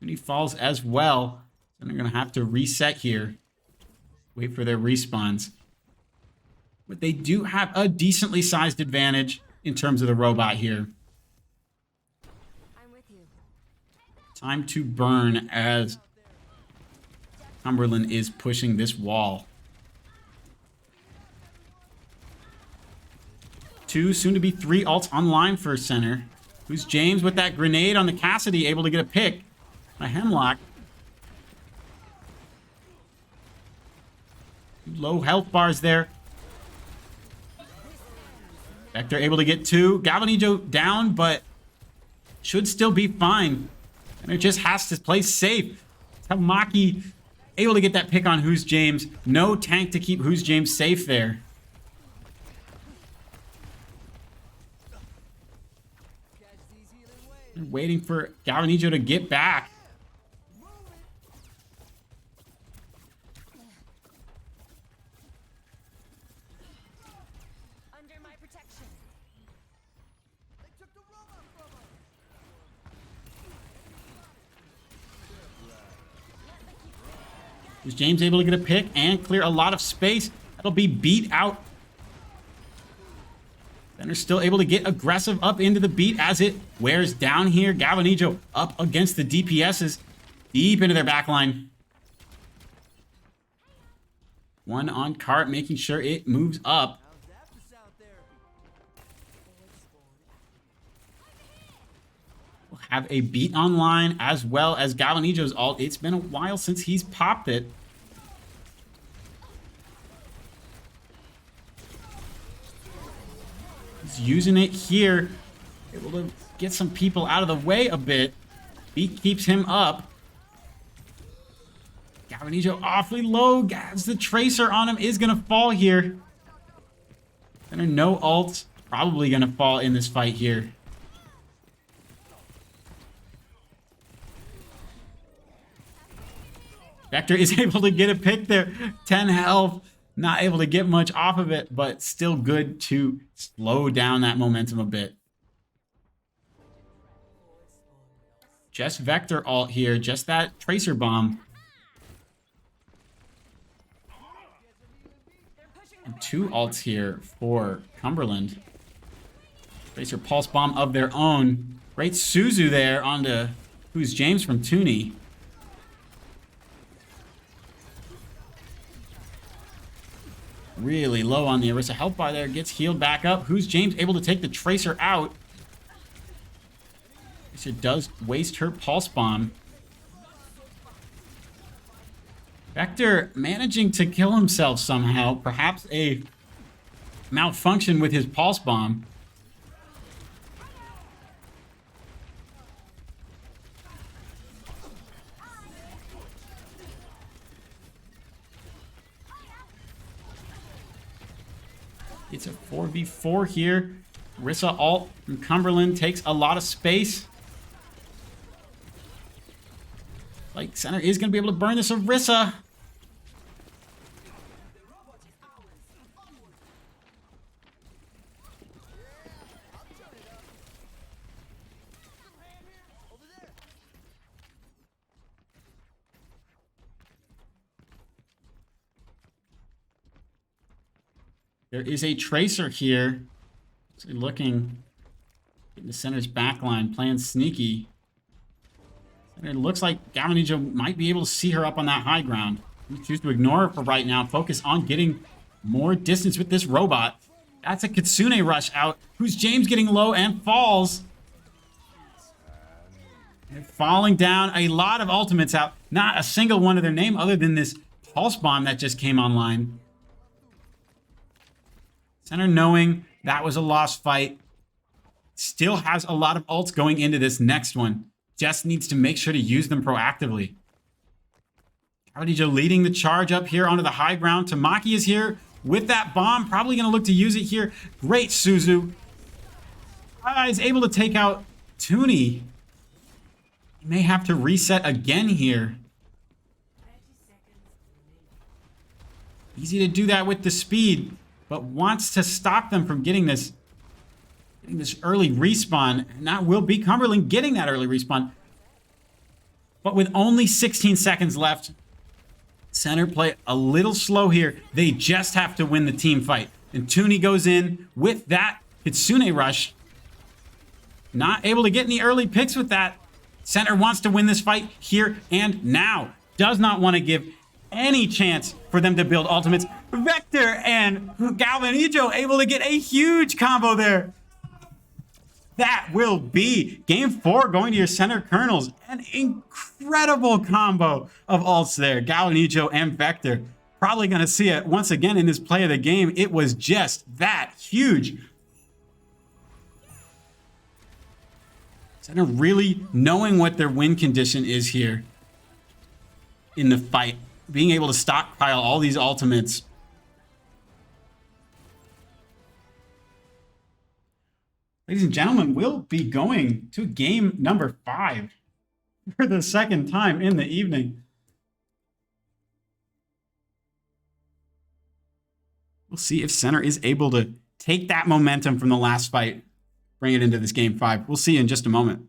Toonie falls as well. Center going to have to reset here. Wait for their respawns. But they do have a decently sized advantage in terms of the robot here. I'm with you. Time to burn as Cumberland is pushing this wall. 2, soon to be 3 ults online for Center. Who's James with that grenade on the Cassidy, able to get a pick by Hemlock. Low health bars there. Vector able to get 2. Galvanijo down, but should still be fine. Center just has to play safe. Tamaki able to get that pick on Who's James. No tank to keep Who's James safe there. They're waiting for Galvanijo to get back. Under my protection. Is James able to get a pick and clear a lot of space? That'll be beat out. Then they're still able to get aggressive up into the beat as it wears down here. Galvanijo up against the DPSs, deep into their backline. One on cart, making sure it moves up. We'll have a beat online as well as Galvanijo's ult. It's been a while since he's popped it. He's using it here. Able to get some people out of the way a bit. Beat keeps him up. Galvanijo awfully low as the tracer on him is going to fall here. Center no ult. Probably going to fall in this fight here. Vector is able to get a pick there. 10 health. Not able to get much off of it, but still good to slow down that momentum a bit. Just Vector ult here. Just that tracer bomb. And 2 ults here for Cumberland. Tracer pulse bomb of their own. Great Suzu there onto Who's James from Toonie. Really low on the Orisa health bar there. Gets healed back up. Who's James able to take the Tracer out? Tracer does waste her pulse bomb. Vector managing to kill himself somehow. Perhaps a malfunction with his pulse bomb. It's a 4v4 here. Orisa ult from Cumberland takes a lot of space. Like, Center is going to be able to burn this Orisa. There is a Tracer here. So looking in the Center's backline, playing sneaky. Center looks like Galvanijo might be able to see her up on that high ground. We choose to ignore her for right now. Focus on getting more distance with this robot. That's a Kitsune rush out. Who's James getting low and falls. They're falling down. A lot of ultimates out. Not a single one of their name other than this pulse bomb that just came online. Center knowing that was a lost fight. Still has a lot of ults going into this next one. Just needs to make sure to use them proactively. Artijo leading the charge up here onto the high ground. Tamaki is here with that bomb. Probably going to look to use it here. Great Suzu. Is able to take out Toonie. He may have to reset again here. Easy to do that with the speed, but wants to stop them from getting this early respawn. And that will be Cumberland getting that early respawn. But with only 16 seconds left, Center play a little slow here. They just have to win the team fight. And Toonie goes in with that Kitsune rush. Not able to get any early picks with that. Center wants to win this fight here and now. Does not want to give any chance for them to build ultimates. Vector and Galvanijo able to get a huge combo there. That will be game 4 going to your center kernels. An incredible combo of ults there. Galvanijo and Vector. Probably going to see it once again in this play of the game. It was just that huge. Center really knowing what their win condition is here in the fight. Being able to stockpile all these ultimates. Ladies and gentlemen, we'll be going to game number 5 for the second time in the evening. We'll see if Center is able to take that momentum from the last fight, bring it into this game 5. We'll see in just a moment.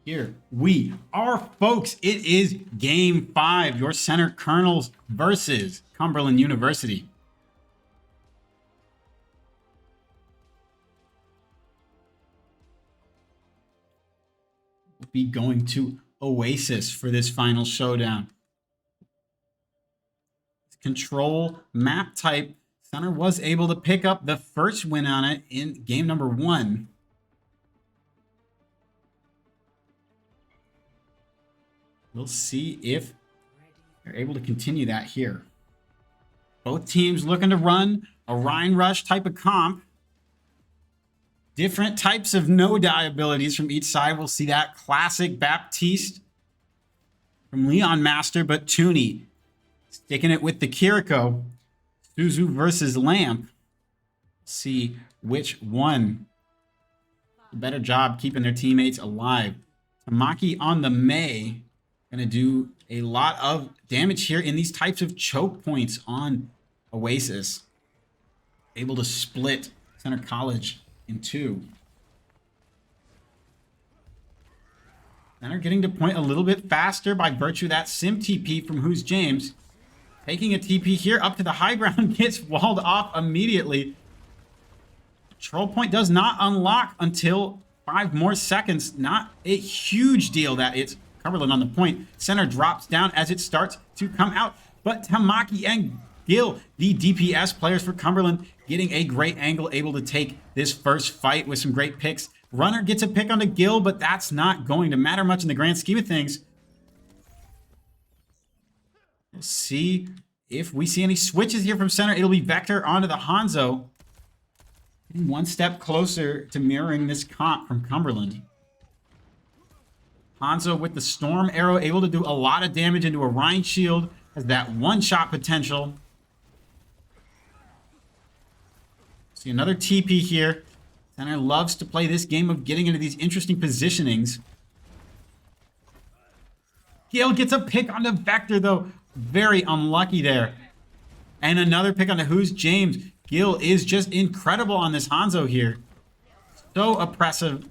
Here we are, folks. It is Game 5, your Center Colonels versus Cumberland University. We'll be going to Oasis for this final showdown. Control map type. Center was able to pick up the first win on it in game number 1. We'll see if they're able to continue that here. Both teams looking to run a Rhine Rush type of comp. Different types of no-die abilities from each side. We'll see that classic Baptiste from Leon Master, but Tooney sticking it with the Kiriko. Suzu versus Lamp. See which one did a better job keeping their teammates alive. Tamaki on the Mei. Going to do a lot of damage here in these types of choke points on Oasis. Able to split Center College in 2. Center getting to point a little bit faster by virtue of that Sim TP from Who's James. Taking a TP here up to the high ground, gets walled off immediately. Control point does not unlock until 5 more seconds. Not a huge deal that it's Cumberland on the point. Center drops down as it starts to come out. But Tamaki and Gil, the DPS players for Cumberland, getting a great angle, able to take this first fight with some great picks. Runner gets a pick onto Gil, but that's not going to matter much in the grand scheme of things. We'll see if we see any switches here from Center. It'll be Vector onto the Hanzo. Getting one step closer to mirroring this comp from Cumberland. Hanzo with the Storm Arrow, able to do a lot of damage into a Rhine Shield. Has that one-shot potential. See another TP here. Center loves to play this game of getting into these interesting positionings. Gale gets a pick on the Vector, though. Very unlucky there. And another pick on the Who's James. Gil is just incredible on this Hanzo here. So oppressive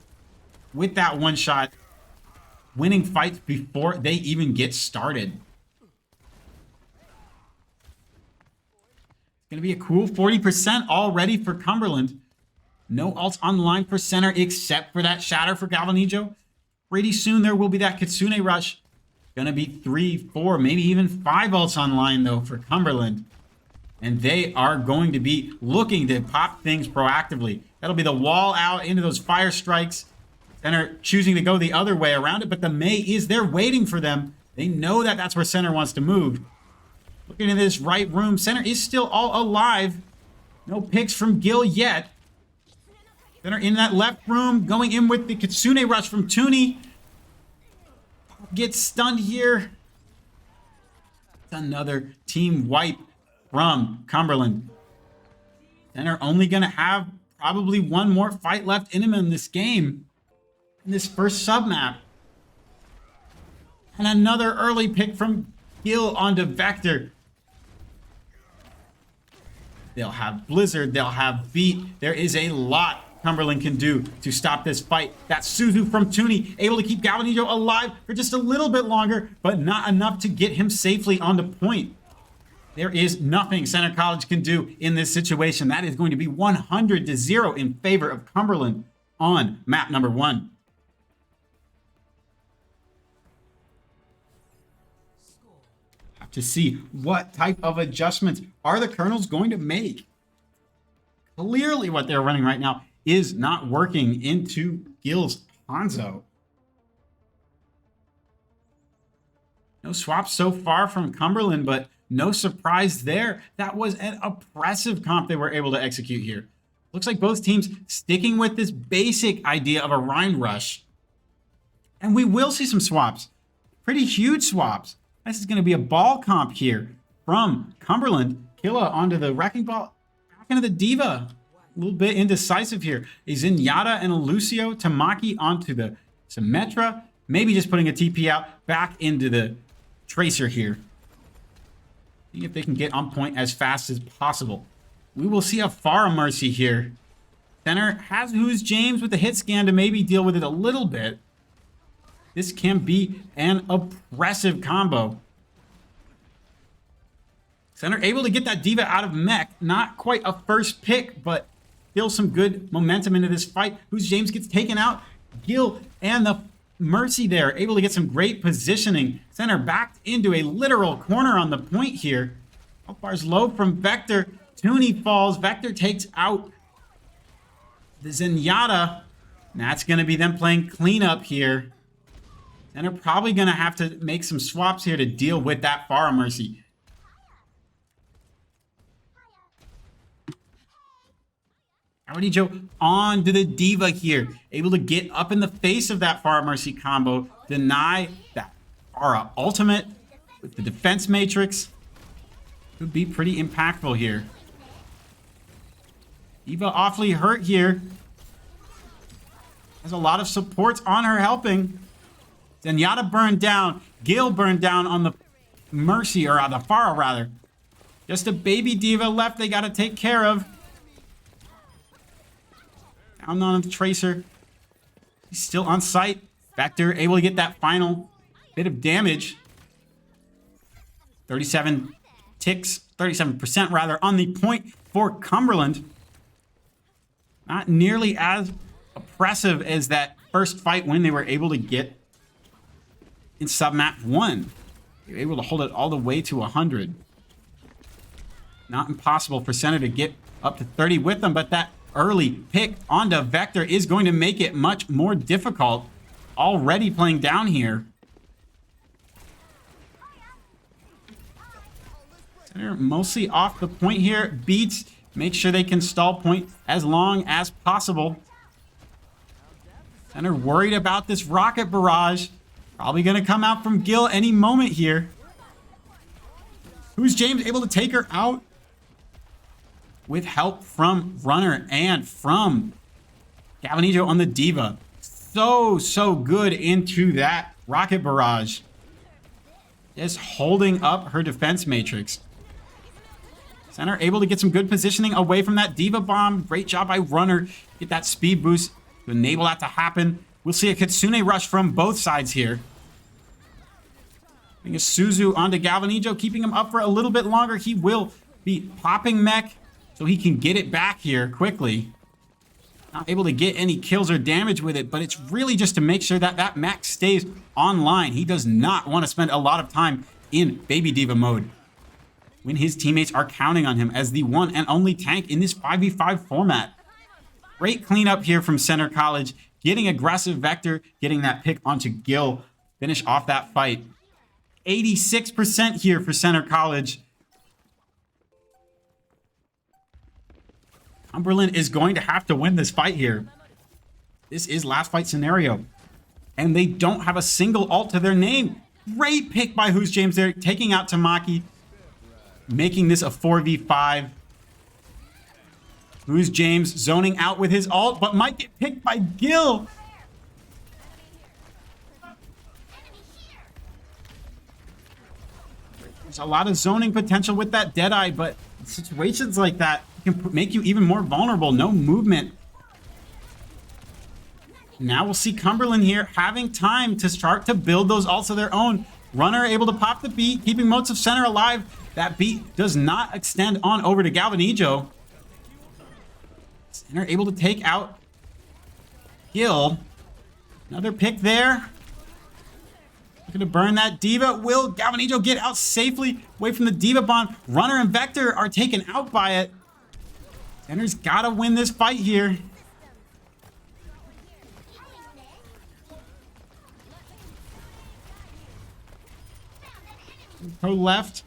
with that one shot. Winning fights before they even get started. It's going to be a cool 40% already for Cumberland. No ults online for Center except for that Shatter for Galvanijo. Pretty soon there will be that Kitsune Rush. Going to be 3, 4, maybe even 5 ults online though for Cumberland. And they are going to be looking to pop things proactively. That'll be the wall out into those fire strikes. Center choosing to go the other way around it, but the Mei is there waiting for them. They know that that's where Center wants to move. Looking into this right room, Center is still all alive. No picks from Gil yet. Center in that left room, going in with the Kitsune Rush from Tooney. Gets stunned here. It's another team wipe from Cumberland. Center only going to have probably one more fight left in him in this game. In this first submap. And another early pick from Gil onto Vector. They'll have Blizzard, they'll have Beat. There is a lot Cumberland can do to stop this fight. That Suzu from Tooney able to keep Galvanillo alive for just a little bit longer, but not enough to get him safely onto point. There is nothing Center College can do in this situation. That is going to be 100-0 in favor of Cumberland on map number 1. Have to see what type of adjustments are the Colonels going to make. Clearly what they're running right now is not working into Gil's Hanzo. No swaps so far from Cumberland, but no surprise there. That was an oppressive comp they were able to execute here. Looks like both teams sticking with this basic idea of a Rhine rush. And we will see some swaps. Pretty huge swaps. This is going to be a ball comp here from Cumberland. Killa onto the Wrecking Ball. Back into the Diva. A little bit indecisive here. A Zenyatta and a Lucio. Tamaki onto the Symmetra. Maybe just putting a TP out. Back into the Tracer here. See if they can get on point as fast as possible. We will see a Pharah Mercy here. Center has Who's James with the hit scan to maybe deal with it a little bit. This can be an oppressive combo. Center able to get that Diva out of mech. Not quite a first pick, but still some good momentum into this fight. Who's James gets taken out. Gil and the Mercy there, able to get some great positioning. Center backed into a literal corner on the point here. Health bar's low from Vector. Tooney falls. Vector takes out the Zenyatta. That's going to be them playing cleanup here. Center probably going to have to make some swaps here to deal with that Pharah Mercy. Galvanillo on to the Diva here. Able to get up in the face of that Pharah Mercy combo. Deny that Pharah ultimate with the defense matrix. Could be pretty impactful here. Diva awfully hurt here. Has a lot of supports on her helping. Zenyatta burned down. Gil burned down on the Mercy, or the Pharah rather. Just a baby Diva left they got to take care of. Down on the Tracer. He's still on site. Vector able to get that final bit of damage. 37 ticks, 37% rather, on the point for Cumberland. Not nearly as oppressive as that first fight when they were able to get in submap 1. They were able to hold it all the way to 100. Not impossible for Center to get up to 30 with them, but that early pick onto Vector is going to make it much more difficult. Already playing down here. Center mostly off the point here. Beats, make sure they can stall point as long as possible. Center worried about this rocket barrage. Probably going to come out from Gil any moment here. Who's James able to take her out? With help from Runner and from Galvanillo on the Diva. So good into that rocket barrage. Just holding up her defense matrix. Center able to get some good positioning away from that Diva bomb. Great job by Runner. Get that speed boost to enable that to happen. We'll see a Kitsune rush from both sides here. Bring a Suzu onto Galvanillo, keeping him up for a little bit longer. He will be popping mech, so he can get it back here quickly. Not able to get any kills or damage with it, but it's really just to make sure that that mech stays online. He does not want to spend a lot of time in Baby Diva mode when his teammates are counting on him as the one and only tank in this 5v5 format. Great cleanup here from Center College. Getting aggressive Vector, getting that pick onto Gil. Finish off that fight. 86% here for Center College. Cumberland is going to have to win this fight here. This is last fight scenario. And they don't have a single ult to their name. Great pick by Who's James there, taking out Tamaki. Making this a 4v5. Who's James zoning out with his ult, but might get picked by Gil. There's a lot of zoning potential with that Deadeye, but situations like that can make you even more vulnerable. No movement Now we'll see Cumberland here having time to start to build those ults of their own. Runner able to pop the beat, keeping Motes of Center alive. That beat does not extend on over to Galvanijo. Center able to take out Gil. Another pick there. Looking to burn that Diva. Will Galvanijo get out safely away from the Diva bomb? Runner and Vector are taken out by it. Center's got to win this fight here. Pro left.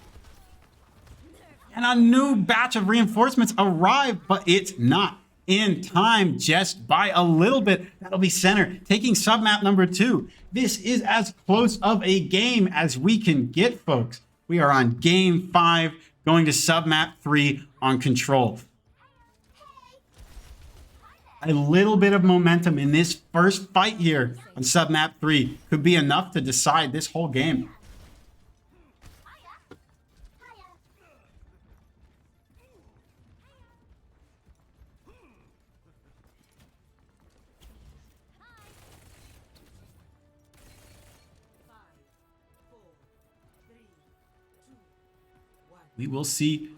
And a new batch of reinforcements arrive, but it's not in time, just by a little bit. That'll be Center taking submap number 2. This is as close of a game as we can get, folks. We are on game 5, going to submap 3 on Control. A little bit of momentum in this first fight here on submap 3 could be enough to decide this whole game. We will see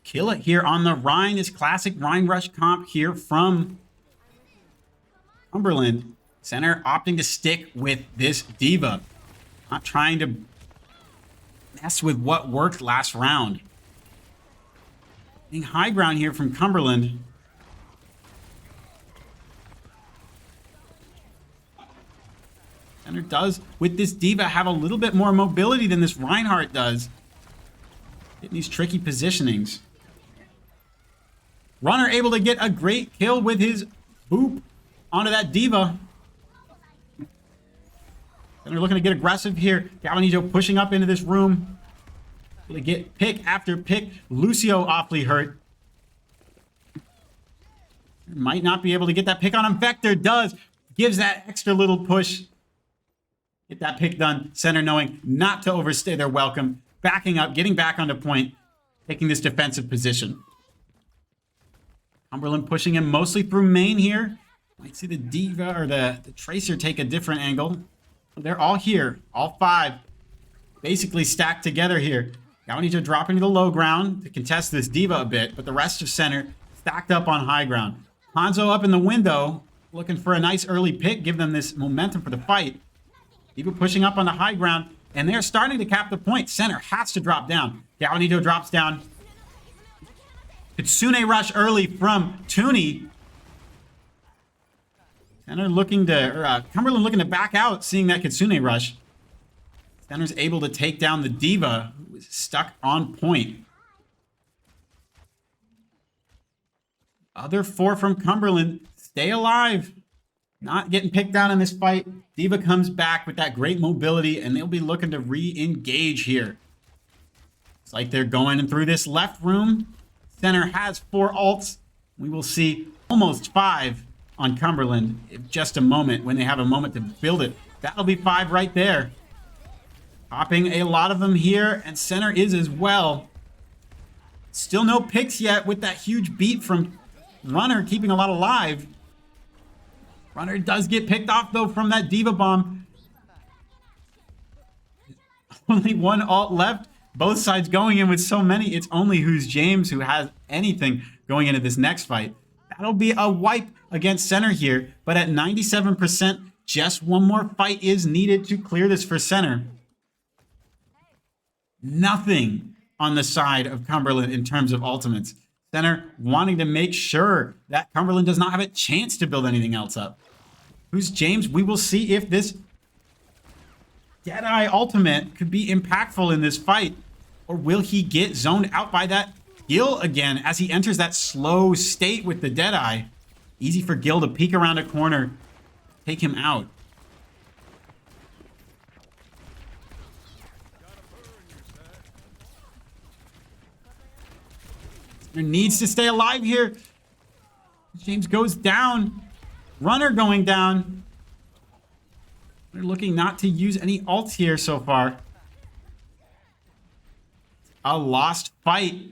Kill It here on the Rhine, is classic Rhine Rush comp here from Cumberland. Center opting to stick with this Diva. Not trying to mess with what worked last round. Getting high ground here from Cumberland. Center does, with this Diva, have a little bit more mobility than this Reinhardt does. Getting these tricky positionings. Runner able to get a great kill with his boop onto that Diva. And they're looking to get aggressive here. Galvanijo pushing up into this room. Able to get pick after pick. Lucio awfully hurt. Might not be able to get that pick on him. Vector does. Gives that extra little push. Get that pick done. Center knowing not to overstay their welcome. Backing up, getting back onto point, taking this defensive position. Cumberland pushing him mostly through main here. Might see the Diva or the Tracer take a different angle. They're all here, all 5, basically stacked together here. Galvanijo dropping to the low ground to contest this Diva a bit, but the rest of Center stacked up on high ground. Hanzo up in the window, looking for a nice early pick, give them this momentum for the fight. Diva pushing up on the high ground. And they're starting to cap the point. Center has to drop down. Galvanijo drops down. Kitsune rush early from Tooney. Center looking to, Cumberland looking to back out, seeing that Kitsune rush. Center's able to take down the Diva, who is stuck on point. Other 4 from Cumberland stay alive. Not getting picked out in this fight. Diva comes back with that great mobility, and they'll be looking to re-engage here. It's like they're going through this left room. Center has 4 ults. We will see almost 5 on Cumberland in just a moment when they have a moment to build it. That'll be 5 right there. Popping a lot of them here, and Center is as well. Still no picks yet with that huge beat from Runner, keeping a lot alive. Runner does get picked off, though, from that Diva bomb. Only 1 ult left. Both sides going in with so many. It's only Who's James who has anything going into this next fight. That'll be a wipe against Center here. But at 97%, just one more fight is needed to clear this for Center. Nothing on the side of Cumberland in terms of ultimates. Center wanting to make sure that Cumberland does not have a chance to build anything else up. Who's James? We will see if this Deadeye ultimate could be impactful in this fight. Or will he get zoned out by that Gil again as he enters that slow state with the Deadeye? Easy for Gil to peek around a corner, take him out. Needs to stay alive here. James goes down. Runner going down. They're looking not to use any ults here so far. A lost fight.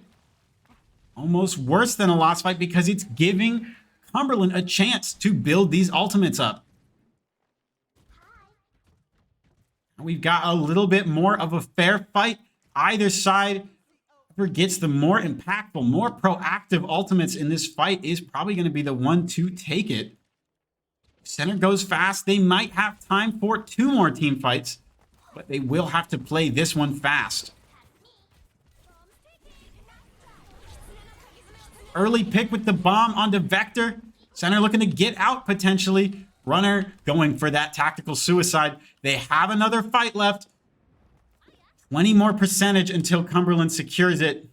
Almost worse than a lost fight because it's giving Cumberland a chance to build these ultimates up. We've got a little bit more of a fair fight. Either side, whoever gets the more impactful, more proactive ultimates in this fight is probably going to be the one to take it. Center goes fast. They might have time for 2 more team fights, but they will have to play this one fast. Early pick with the bomb onto Vector. Center looking to get out potentially. Runner going for that tactical suicide. They have another fight left. 20 more percentage until Cumberland secures it.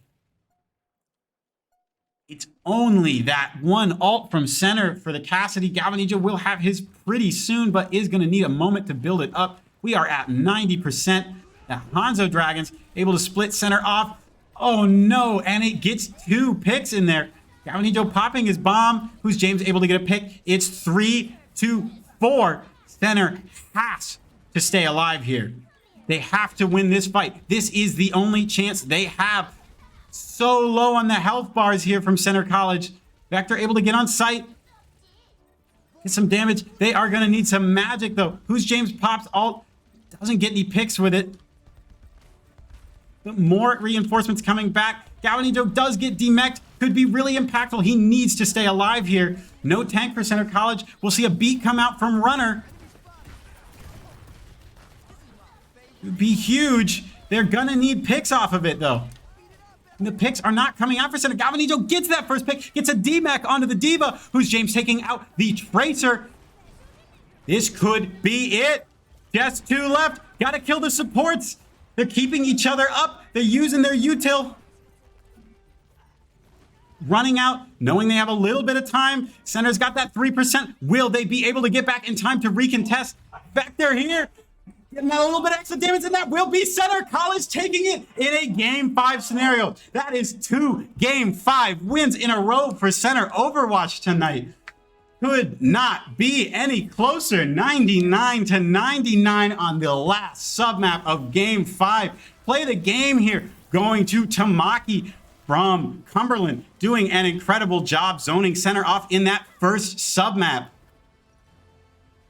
It's only that one ult from center for the Cassidy. Galvanija will have his pretty soon, but is going to need a moment to build it up. We are at 90%. The Hanzo Dragons able to split center off. Oh no, and it gets 2 picks in there. Galvanija popping his bomb. Who's James able to get a pick? It's 3-4. Center has to stay alive here. They have to win this fight. This is the only chance they have. So low on the health bars here from Center College. Vector able to get on site. Get some damage. They are going to need some magic, though. Who's James pops ult. Doesn't get any picks with it. But more reinforcements coming back. Galvanito does get demeched. Could be really impactful. He needs to stay alive here. No tank for Center College. We'll see a beat come out from Runner. It'd be huge. They're going to need picks off of it, though. And the picks are not coming out for Center. Galvanito gets that first pick. Gets a D-Mech onto the Diva. Who's James taking out the Tracer. This could be it. Just 2 left. Got to kill the supports. They're keeping each other up. They're using their util. Running out, knowing they have a little bit of time. Center's got that 3%. Will they be able to get back in time to recontest? Vector here. Getting that a little bit extra damage, and that will be Center College taking it in a Game 5 scenario. That is 2 Game 5 wins in a row for Center Overwatch tonight. Could not be any closer. 99-99 on the last submap of Game 5. Play the game here. Going to Tamaki from Cumberland. Doing an incredible job zoning Center off in that first submap.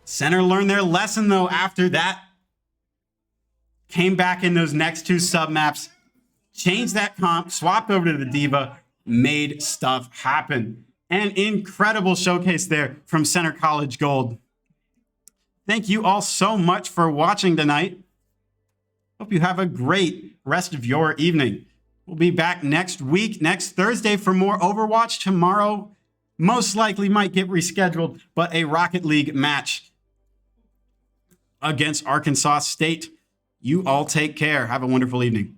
Center learned their lesson, though, after that. Came back in those next 2 submaps. Changed that comp. Swapped over to the Diva. Made stuff happen. An incredible showcase there from Center College Gold. Thank you all so much for watching tonight. Hope you have a great rest of your evening. We'll be back next week, next Thursday, for more Overwatch. Tomorrow, most likely might get rescheduled, but a Rocket League match against Arkansas State. You all take care. Have a wonderful evening.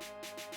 Bye.